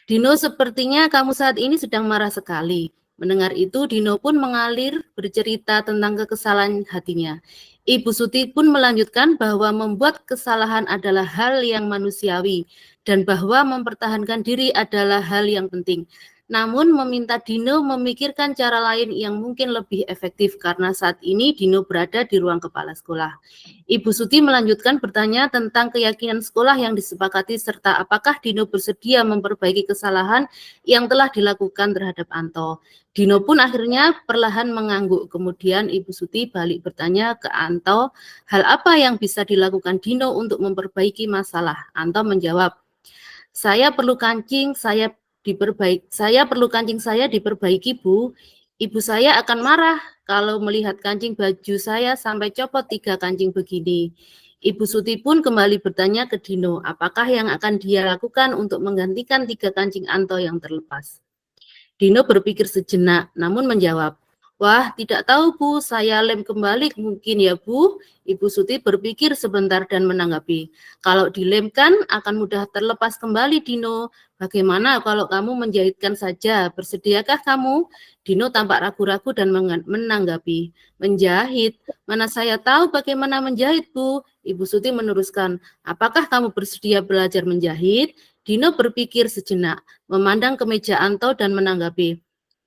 Dino, sepertinya kamu saat ini sedang marah sekali. Mendengar itu, Dino pun mengalir bercerita tentang kekesalan hatinya. Ibu Suti pun melanjutkan bahwa membuat kesalahan adalah hal yang manusiawi dan bahwa mempertahankan diri adalah hal yang penting. Namun meminta Dino memikirkan cara lain yang mungkin lebih efektif karena saat ini Dino berada di ruang kepala sekolah. Ibu Suti melanjutkan bertanya tentang keyakinan sekolah yang disepakati serta apakah Dino bersedia memperbaiki kesalahan yang telah dilakukan terhadap Anto. Dino pun akhirnya perlahan mengangguk. Kemudian Ibu Suti balik bertanya ke Anto, hal apa yang bisa dilakukan Dino untuk memperbaiki masalah? Anto menjawab, saya perlu kancing saya diperbaiki, Bu. Ibu saya akan marah kalau melihat kancing baju saya sampai copot 3 kancing begini. Ibu Suti pun kembali bertanya ke Dino, apakah yang akan dia lakukan untuk menggantikan 3 kancing Anto yang terlepas. Dino berpikir sejenak, namun menjawab, wah, tidak tahu Bu, saya lem kembali mungkin ya Bu. Ibu Suti berpikir sebentar dan menanggapi, kalau dilemkan akan mudah terlepas kembali Dino. Bagaimana kalau kamu menjahitkan saja, bersediakah kamu? Dino tampak ragu-ragu dan menanggapi, menjahit? Mana saya tahu bagaimana menjahit Bu. Ibu Suti meneruskan, apakah kamu bersedia belajar menjahit? Dino berpikir sejenak, memandang ke meja Anto dan menanggapi,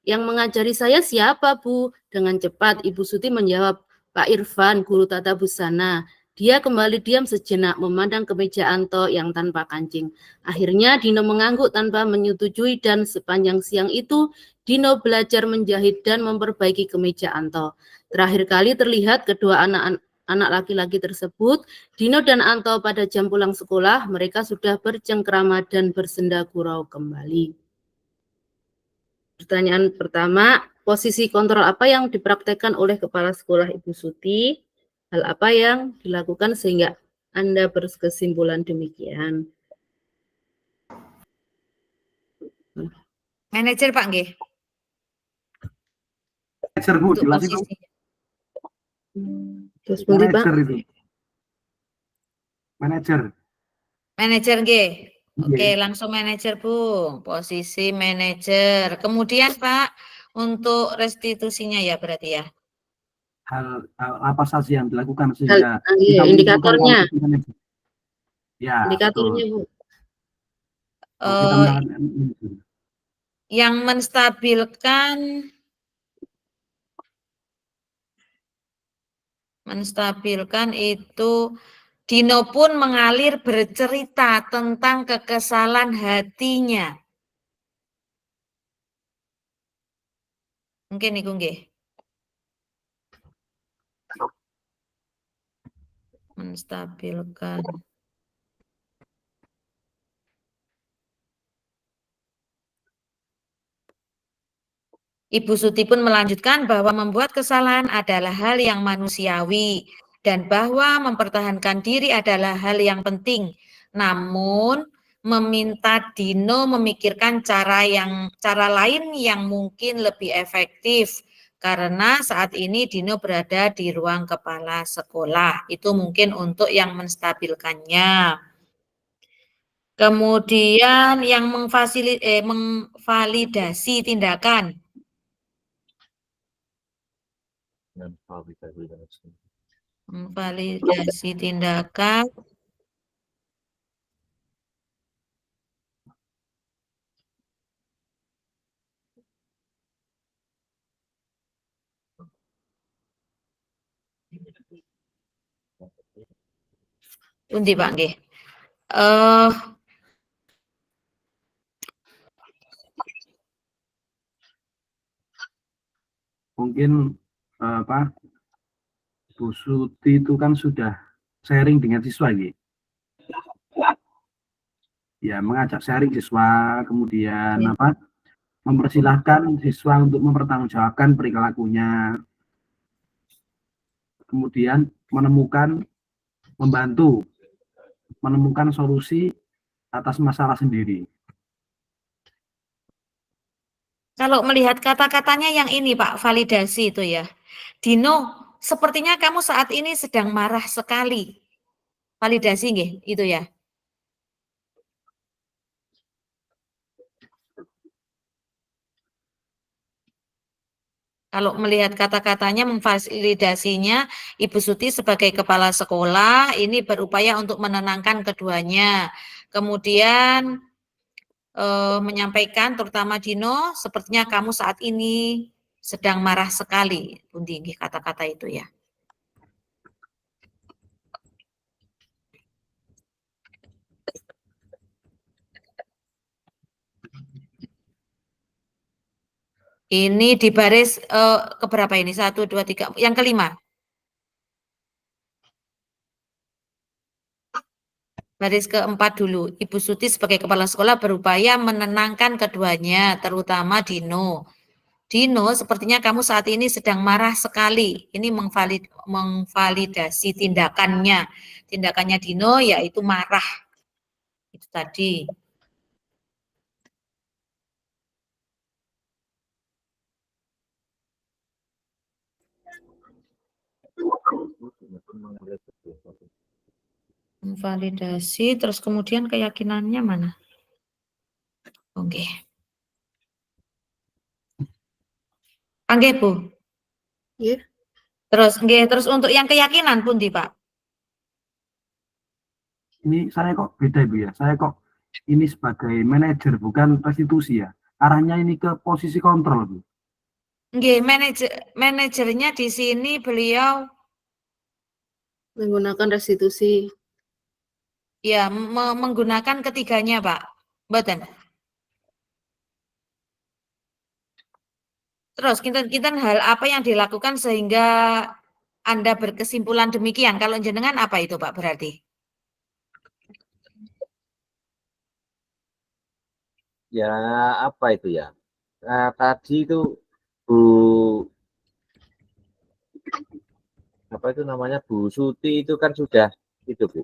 Yang mengajari saya siapa, Bu? Dengan cepat Ibu Suti menjawab, Pak Irfan, guru tata busana. Dia kembali diam sejenak memandang ke meja Anto yang tanpa kancing. Akhirnya Dino mengangguk tanpa menyetujui dan sepanjang siang itu Dino belajar menjahit dan memperbaiki kemeja Anto. Terakhir kali terlihat kedua anak laki-laki tersebut, Dino dan Anto pada jam pulang sekolah, mereka sudah bercengkrama dan bersenda gurau kembali. Pertanyaan pertama, posisi kontrol apa yang dipraktekkan oleh Kepala Sekolah Ibu Suti? Hal apa yang dilakukan sehingga Anda berkesimpulan demikian? Manajer Pak nggih. Manajer Bu, Untuk jelas itu. posisi. Terus pundi, Pak? Manajer itu. Manajer. Manajer nggih. Iya. Oke, langsung manajer Bu. Posisi manajer. Kemudian Pak, untuk restitusinya ya berarti ya. Hal apa saja yang dilakukan sehingga Iya, indikatornya. Ya, Indikatornya, Bu. Yang menstabilkan itu Dino pun mengalir bercerita tentang kekesalan hatinya. Mungkin niku nggih. Menstabilkan. Ibu Suti pun melanjutkan bahwa membuat kesalahan adalah hal yang manusiawi dan bahwa mempertahankan diri adalah hal yang penting. Namun meminta Dino memikirkan cara lain yang mungkin lebih efektif karena saat ini Dino berada di ruang kepala sekolah. Itu mungkin untuk yang menstabilkannya. Kemudian yang memvalidasi tindakan. Memvalidasi tindakan. Pundi Pak nggih. Mungkin Bu Suti itu kan sudah sharing dengan siswa gitu. Ya, mengajak sharing siswa, kemudian mempersilahkan siswa untuk mempertanggungjawabkan perilakunya. Kemudian membantu menemukan solusi atas masalah sendiri. Kalau melihat kata-katanya yang ini Pak, validasi itu ya. Dino, sepertinya kamu saat ini sedang marah sekali. Validasi nggih, itu ya. Kalau melihat kata-katanya memfasilitasinya, Ibu Suti sebagai kepala sekolah ini berupaya untuk menenangkan keduanya. Kemudian menyampaikan terutama Dino, sepertinya kamu saat ini sedang marah sekali. Pundi kata-kata itu ya. Ini di baris keberapa ini? 1, 2, 3. Yang kelima. Baris keempat dulu. Ibu Suti sebagai kepala sekolah berupaya menenangkan keduanya, terutama Dino. Dino, sepertinya kamu saat ini sedang marah sekali. Ini memvalidasi tindakannya. Tindakannya Dino yaitu marah. Itu tadi. Validasi, terus kemudian keyakinannya mana? Oke. Oke, Bu. Yeah. Terus untuk yang keyakinan pun di Pak. Ini saya kok beda Ibu ya. Saya kok ini sebagai manajer bukan restitusi ya. Arahnya ini ke posisi kontrol Bu. Nggih, manajernya di sini beliau Menggunakan restitusi. ya menggunakan ketiganya, Pak. Mboten. Terus kinten hal apa yang dilakukan sehingga Anda berkesimpulan demikian? Kalau jenengan apa itu, Pak, berarti? Ya apa itu ya? Nah, tadi itu Bu apa itu namanya Bu Suti itu kan sudah itu Bu,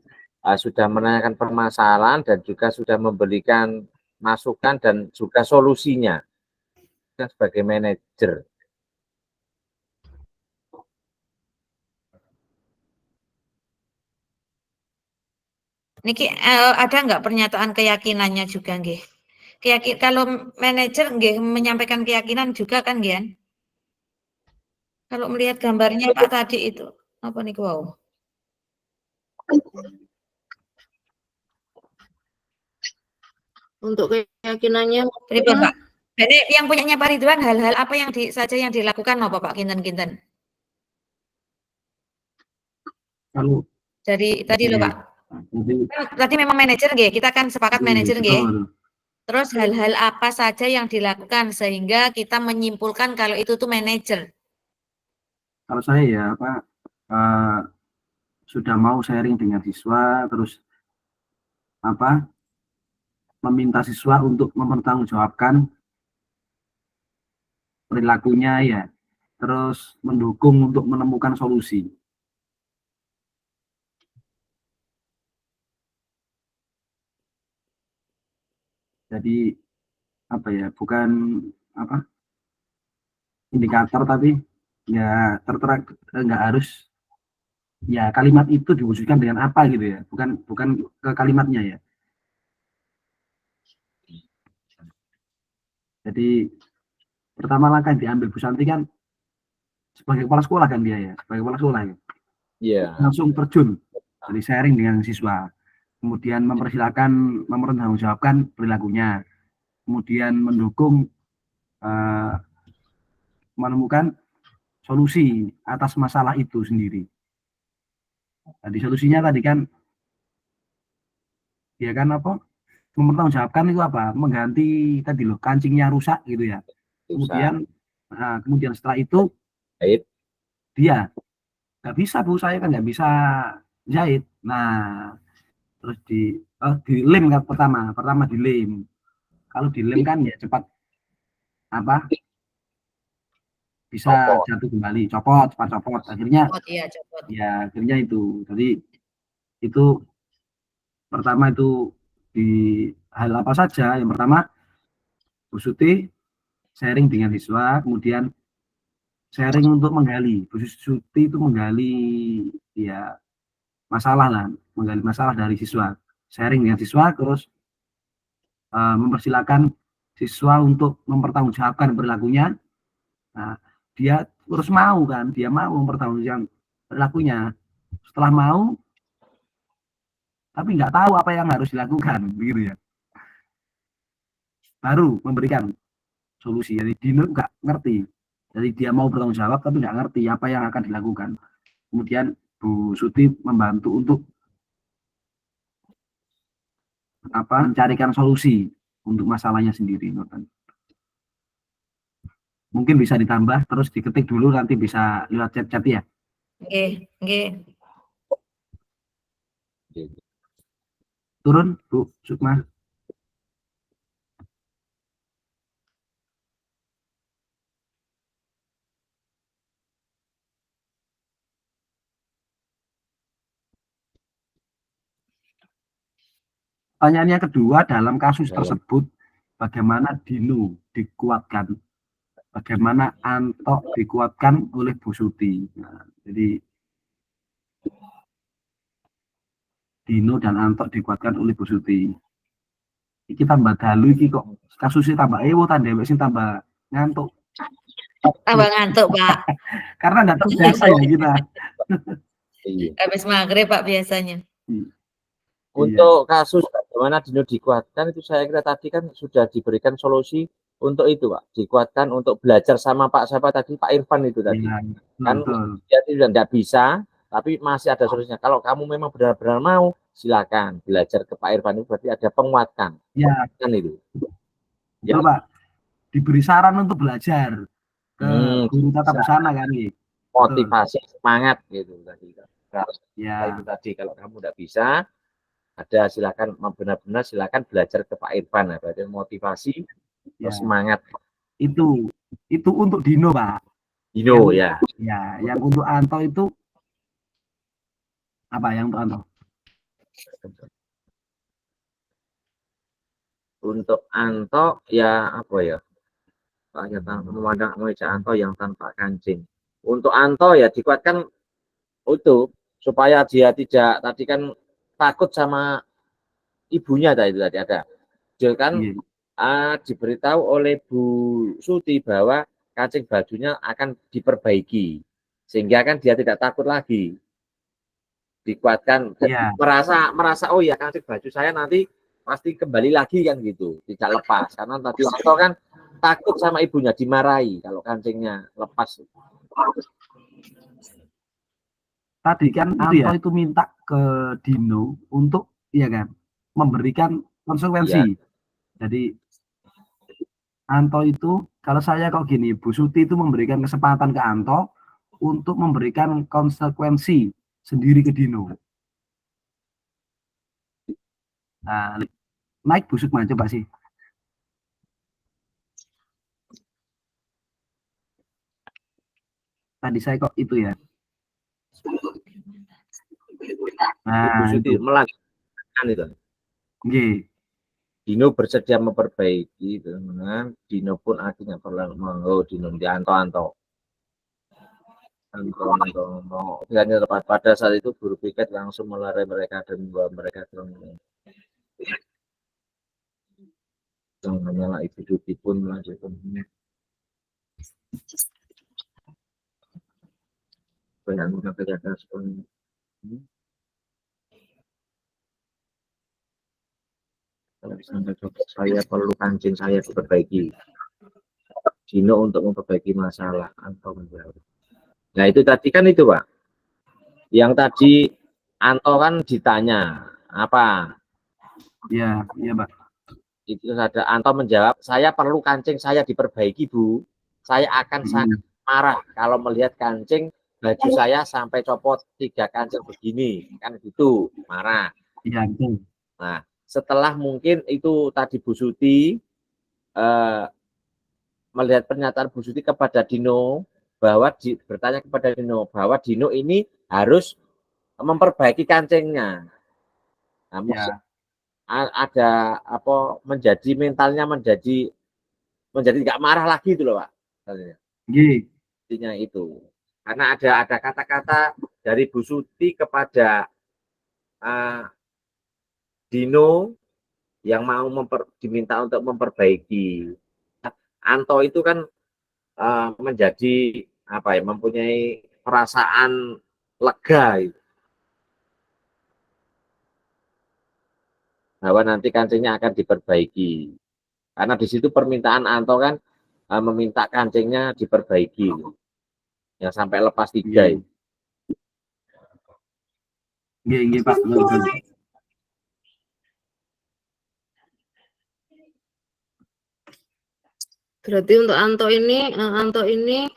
sudah menanyakan permasalahan dan juga sudah memberikan masukan dan juga solusinya kan sebagai manajer. Niki ada nggak pernyataan keyakinannya juga nggih? Kalau manajer nggih menyampaikan keyakinan juga kan nggih? Kalau melihat gambarnya Pak tadi itu apa nih wow? Untuk keyakinannya Pripun, Pak? Jadi yang punyanya Pak Ridwan hal-hal apa yang saja yang dilakukan apa Pak kinten-kinten? Kalau Dari tadi loh Pak. jadi, Tadi memang manajer nggih, kita kan sepakat manajer nggih. betul. Terus hal-hal apa saja yang dilakukan sehingga kita menyimpulkan kalau itu tuh manajer? Kalau saya ya sudah mau sharing dengan siswa, terus meminta siswa untuk mempertanggungjawabkan perilakunya ya, terus mendukung untuk menemukan solusi. Jadi bukan indikator, tapi ya tertera nggak harus ya kalimat itu diwujudkan dengan apa gitu ya, bukan ke kalimatnya ya. Jadi pertama langkah yang diambil Bu Santi kan sebagai kepala sekolah kan dia ya, sebagai kepala sekolah ya. Iya. Langsung terjun, jadi sharing dengan siswa, kemudian mempertanggungjawabkan perilakunya, kemudian mendukung menemukan solusi atas masalah itu sendiri. Tadi solusinya tadi kan ya kan mempertanggungjawabkan itu mengganti tadi loh kancingnya rusak gitu ya. Kemudian setelah itu dia nggak bisa Bu, saya kan nggak bisa jahit. Nah terus dilem kan pertama dilem. Kalau dilem kan ya cepat bisa jatuh kembali, cepat copot. Akhirnya copot. Ya akhirnya itu. Jadi itu pertama itu di hal apa saja. Yang pertama Bu Suti sharing dengan siswa, kemudian sharing untuk menggali. Bu Suti itu menggali ya menggali masalah dari siswa. Sharing dengan siswa, terus mempersilakan siswa untuk mempertanggungjawabkan perilakunya. Nah, dia terus mau mempertanggungjawabkan perilakunya. Setelah mau, tapi nggak tahu apa yang harus dilakukan, begitu ya. Baru memberikan solusi. Jadi Dino nggak ngerti. Jadi dia mau bertanggung jawab, tapi nggak ngerti apa yang akan dilakukan. Kemudian Bu Suti membantu untuk mencarikan solusi untuk masalahnya sendiri. Mungkin bisa ditambah, terus diketik dulu, nanti bisa lewat chat-chat ya. Oke. Turun Bu Sukma. Pertanyaannya kedua, dalam kasus tersebut bagaimana Dino dikuatkan, bagaimana Anto dikuatkan oleh Bu Suti. Nah, jadi Dino dan Anto dikuatkan oleh Bu Suti. Iki tambah dalu iki kok kasusnya tambah tanda sing tambah ngantuk. Tambah ngantuk Pak. Karena nggak terbiasa ya kita. Habis maghrib Pak biasanya. Untuk kasus bagaimana Dino dikuatkan itu saya kira tadi kan sudah diberikan solusi untuk itu Pak, dikuatkan untuk belajar sama Pak siapa tadi, Pak Irfan itu tadi. Ya, Kan betul. dia tidak bisa, tapi masih ada solusinya. Kalau kamu memang benar-benar mau, silakan belajar ke Pak Irfan, itu berarti ada penguatan. Ya, Kan itu. betul Pak. Diberi saran untuk belajar ke guru tata bisa. busana kan nih. Motivasi, semangat gitu tadi. Ya. Itu tadi kalau kamu tidak bisa, ada silakan benar-benar silakan belajar ke Pak Irfan. Berarti motivasi, Ya. semangat. Itu untuk Dino Pak. Dino ya. Ya, yang untuk Anto itu apa yang untuk Anto? Untuk Anto ya apa ya? Memandang meja Anto yang tanpa kancing. Untuk Anto ya dikuatkan itu supaya dia tidak tadi kan takut sama ibunya tadi ada. Dia kan diberitahu oleh Bu Suti bahwa kancing bajunya akan diperbaiki sehingga kan dia tidak takut lagi. Dikuatkan merasa oh ya kancing baju saya nanti pasti kembali lagi kan gitu, tidak lepas karena tadi Anto kan takut sama ibunya dimarahi kalau kancingnya lepas. Tadi kan Anto itu minta ke Dino untuk kan memberikan konsekuensi. Jadi Anto itu kalau saya kok gini, Bu Suti itu memberikan kesempatan ke Anto untuk memberikan konsekuensi sendiri ke Dino. Nah, naik busuk mah coba sih. Tadi saya kok itu ya. Nah, itu melakukan itu. Dino bersedia memperbaiki dengan Dino pun akhirnya perlu mau Dino di Anto. Pada saat itu guru piket langsung melarai mereka dan membawa mereka ke hanyalah Ibu Suti pun melanjutkan banyak mengatakan seperti saya perlu kancing saya diperbaiki. Dino untuk memperbaiki masalah Anto menjawab. Nah itu tadi kan itu Pak. Yang tadi Anto kan ditanya apa? Iya Pak. Itu ada Anto menjawab, saya perlu kancing saya diperbaiki Bu. Saya akan sangat marah kalau melihat kancing baju saya sampai copot 3 kancing begini, kan gitu, marah. Iya betul. Nah setelah mungkin itu tadi Bu Suti melihat pernyataan Bu Suti kepada Dino bahwa bertanya kepada Dino bahwa Dino ini harus memperbaiki kancingnya. Nah, ada apa menjadi mentalnya menjadi nggak marah lagi itu loh Pak. Intinya itu karena ada kata-kata dari Bu Suti kepada Dino yang mau diminta untuk memperbaiki. Anto itu kan menjadi apa ya, mempunyai perasaan lega bahwa nanti kancingnya akan diperbaiki karena di situ permintaan Anto kan meminta kancingnya diperbaiki ya sampai lepas 3 Iya Pak. Berarti untuk Anto ini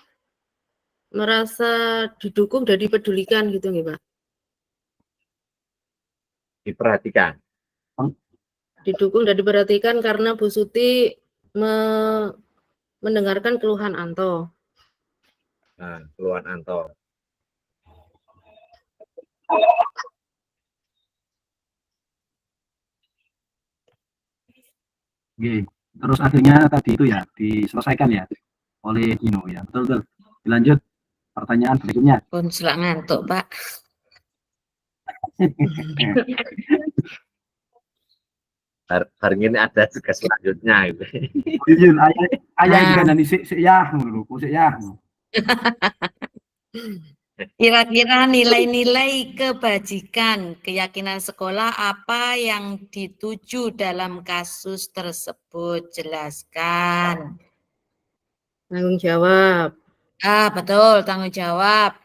merasa didukung dan dipedulikan gitu nih Pak? Diperhatikan. Didukung dan diperhatikan karena Bu Suti mendengarkan keluhan Anto. Nah, keluhan Anto. Terus akhirnya tadi itu ya diselesaikan ya oleh Dino ya. Betul. Dilanjut pertanyaan berikutnya. Konselak ngantuk Pak. Hari ini ada juga selanjutnya gitu. Ayah juga nanti sik ya menurutku sik ya. Kira-kira nilai-nilai kebajikan, keyakinan sekolah apa yang dituju dalam kasus tersebut? Jelaskan. Tanggung jawab. Betul, tanggung jawab.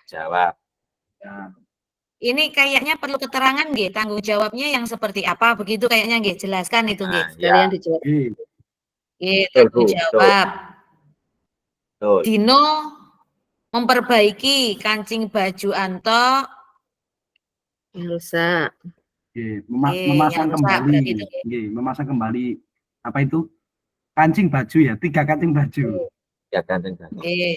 Jawab. Ya. Ini kayaknya perlu keterangan nggih, tanggung jawabnya yang seperti apa begitu kayaknya nggih, jelaskan itu nggih. Nah, Sekalian ya, dijawab. Oke. Nggih, betul, tanggung Bu. jawab. Betul. Dino memperbaiki kancing baju Anto. Yang rusak. Oke. yang Memasang rusak kembali. berarti itu. Oke. Memasang kembali apa itu? Kancing baju ya, 3 kancing baju. Ya, ganteng. Nggih.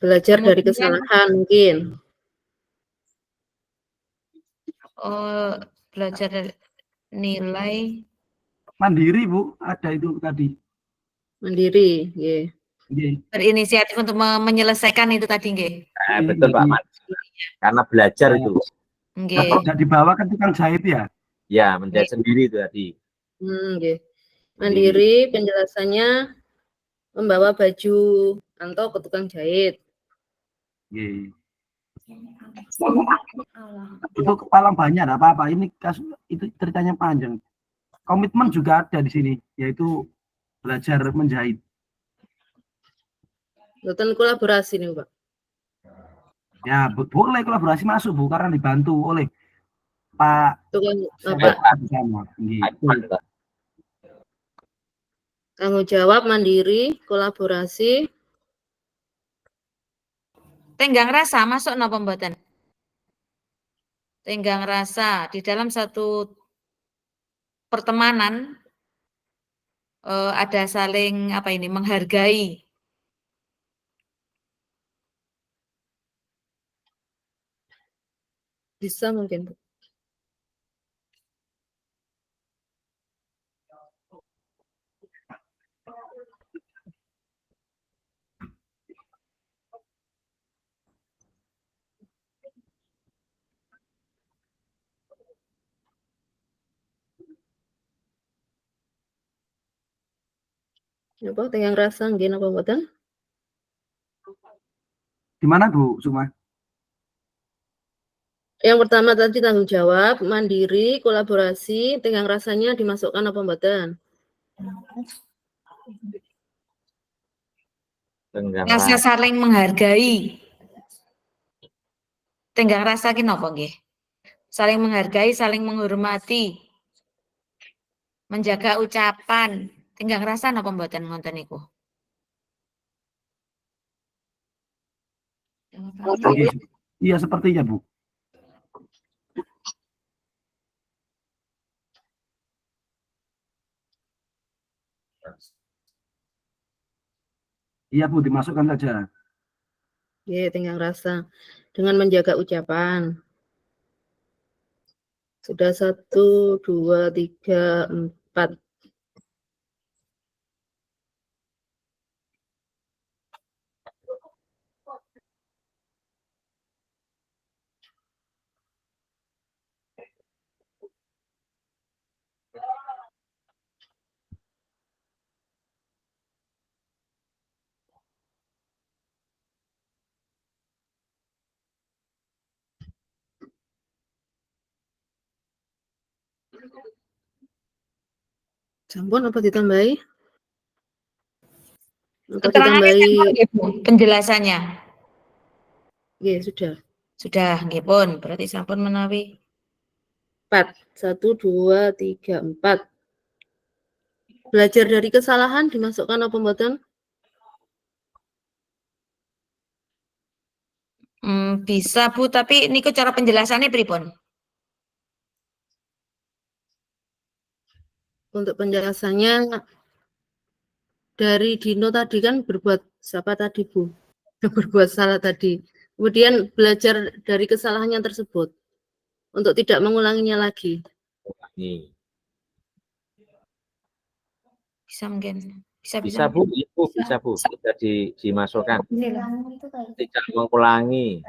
Belajar dari Kemudian, kesalahan mungkin. belajar dari nilai Mandiri, Bu, ada itu tadi. Mandiri, yeah. Oke. berinisiatif untuk menyelesaikan itu tadi nggih. Betul, Pak Mat. Karena belajar itu. Nggih. Tidak dibawa ke tukang jahit ya. Ya, menjahit sendiri itu tadi. Yeah. Mandiri penjelasannya membawa baju Anto ke tukang jahit. Oke. Itu kepala banyak, tidak apa-apa. Ini kasus itu ceritanya panjang. Komitmen juga ada di sini, yaitu belajar menjahit. Bukan kolaborasi nih, Pak. Ya, boleh kolaborasi masuk, Bu, karena dibantu oleh Pak Tukang siapa apa? bersama. Tanggung jawab mandiri, kolaborasi. Tenggang rasa masuk napa mboten? Tenggang rasa di dalam satu pertemanan ada saling apa ini menghargai. Bisa mungkin, Bu. Apa tenggang rasa nggih napa mboten? Gimana, Bu Suma? Yang pertama tadi tanggung jawab, mandiri, kolaborasi, tenggang rasanya dimasukkan apa mboten? Rasa saling menghargai. Tenggang rasa ki napa nggih? Saling menghargai, saling menghormati. Menjaga ucapan. Tenggang rasa napa mboten ngonten niku? Iya, sepertinya, Bu. Iya, Bu, dimasukkan saja. Oke, tenggang rasa dengan menjaga ucapan. Sudah 1, 2, 3, 4. Sampun apa ditambahi? Apa Keterangannya ditambahi? sampun nggih, Bu, penjelasannya. Oke, sudah. Sudah nggih pun, berarti sampun menawi 4. 1, 2, 3, 4. Belajar dari kesalahan dimasukkan apa mboten? Bisa, Bu, tapi niku cara penjelasannya pripun? Untuk penjelasannya dari Dino tadi kan berbuat siapa tadi, Bu? Berbuat salah tadi. Kemudian belajar dari kesalahannya tersebut untuk tidak mengulanginya lagi. Nih. Bisa mungkin. Bisa Bu, Ibu bisa Bu, bisa dimasukkan. Tidak mengulangi.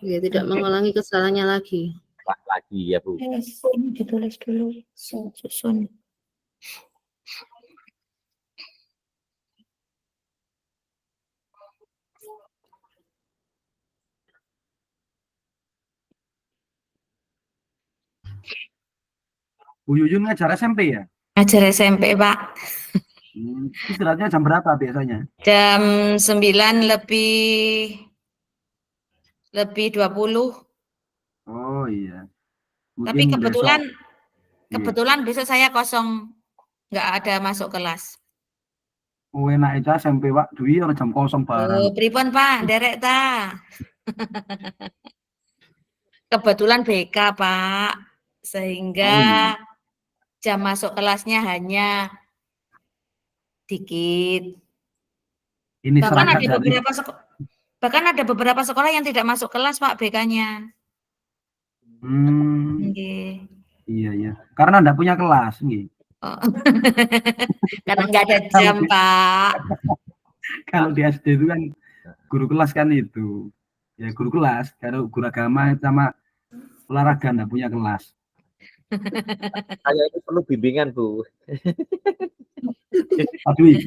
Ya, tidak mengulangi kesalahannya lagi. Lagi ya Bu. Ini ditulis dulu. Susun. Bu Yuyun ngajar SMP ya? Ajar SMP, Pak. Istirahatnya jam berapa biasanya? Jam 9 lebih 20. Oh iya. Tapi Mungkin besok. kebetulan besok saya kosong, nggak ada masuk kelas. Oh, enak aja SMP Pak Dwi orang jam kosong barang. Pripun Pak, derek ta. Kebetulan BK Pak, sehingga jam masuk kelasnya hanya dikit. Ini Bahkan serangan ada dari beberapa sekolah yang tidak masuk kelas Pak BK-nya. Iya iya. Karena enggak punya kelas, nggih. Oh. Karena nggak ada jam Pak. Kalau di SD itu kan guru kelas kan itu. Ya guru kelas. Kalau guru agama sama olahraga enggak punya kelas. Saya itu perlu bimbingan Bu. Aduh,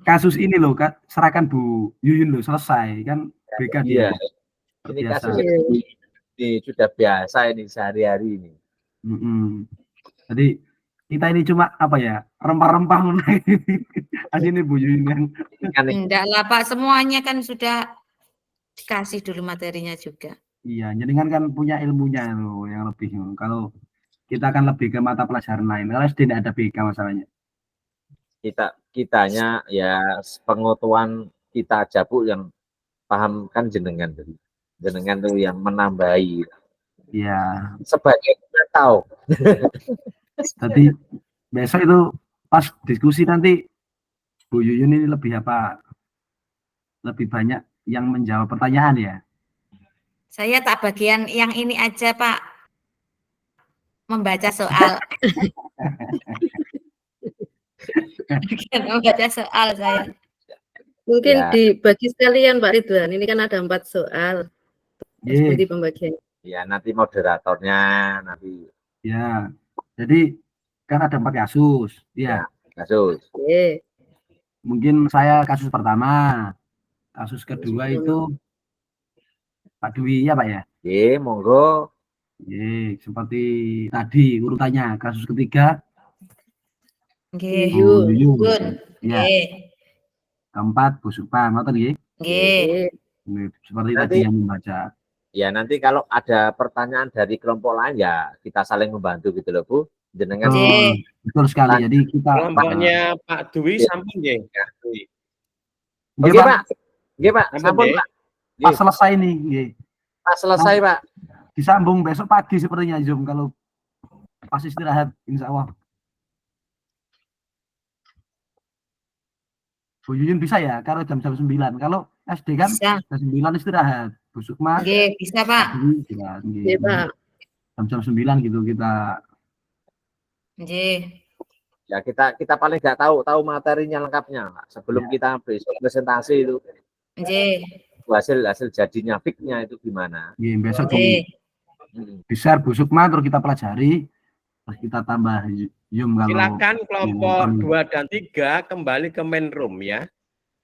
kasus ini loh, Kak, serahkan Bu Yuyun loh, selesai kan BK dia. Iya. Ini kasus ini sudah biasa ini sehari-hari ini. Jadi kita ini cuma apa ya, rempah-rempah aja ini Bu Yuyun yang enggak lah Pak, semuanya kan sudah dikasih dulu materinya juga. iya, jadi kan punya ilmunya loh yang lebih. Kalau kita kan lebih ke mata pelajaran lain, karena tidak ada BK masalahnya. Kitanya ya pengetahuan kita aja Bu yang paham kan jenengan tadi. Jenengan tuh yang menambahi. Iya. Sebagai tahu. Tadi besok itu pas diskusi nanti Bu Yuyun ini lebih apa? Lebih banyak yang menjawab pertanyaan ya. Saya tak bagian yang ini aja Pak. Membaca soal. Membaca soal saya. Mungkin dibagi sekalian Pak Ridwan. Ini kan ada 4 soal. Seperti pembagian. Ya nanti moderatornya nanti. Ya. Jadi kan ada 4 kasus. Ya. Kasus. Mungkin saya kasus pertama. Kasus kedua itu Pak Dwi ya Pak ya? Monggo. Seperti tadi urutannya. Kasus ketiga Yuyun. Ya. Keempat Bu Supa, ngoten nggih? Seperti tadi yang membaca. Ya nanti kalau ada pertanyaan dari kelompok lain ya kita saling membantu gitu loh Bu. Jenengan betul sekali. Jadi kita kelompoknya Pak Dwi sampun nggih. Oke Pak. Nggih Pak, sampun Pak. Pas selesai nih, nggih. Pas selesai Pak. Disambung besok pagi sepertinya Zoom kalau pas istirahat insya Allah. Bu Yuyun bisa ya, kalau jam-jam 9. Kalau SD kan jam 9 istirahat. Bu Sukma. Bisa Pak. Pak. Jam-jam 9 gitu kita. Ya kita paling nggak tahu materinya lengkapnya Pak. Sebelum kita besok presentasi itu. Hasil jadinya fix-nya itu gimana? Besok bisa Bu Sukma terus kita pelajari. Terus kita tambah Zoom kalau silakan kelompok 2 dan 3 kembali ke main room ya.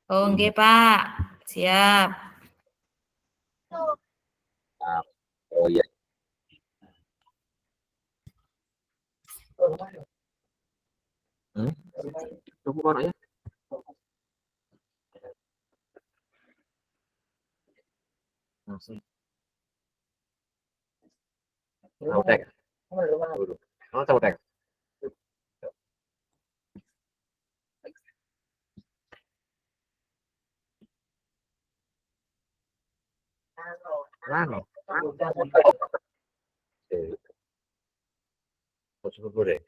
Oh nggih Pak, siap. Oh iya. Tunggu kono ya. Langsung. Cautek. Cautek. Lano. Oke. Terus boleh.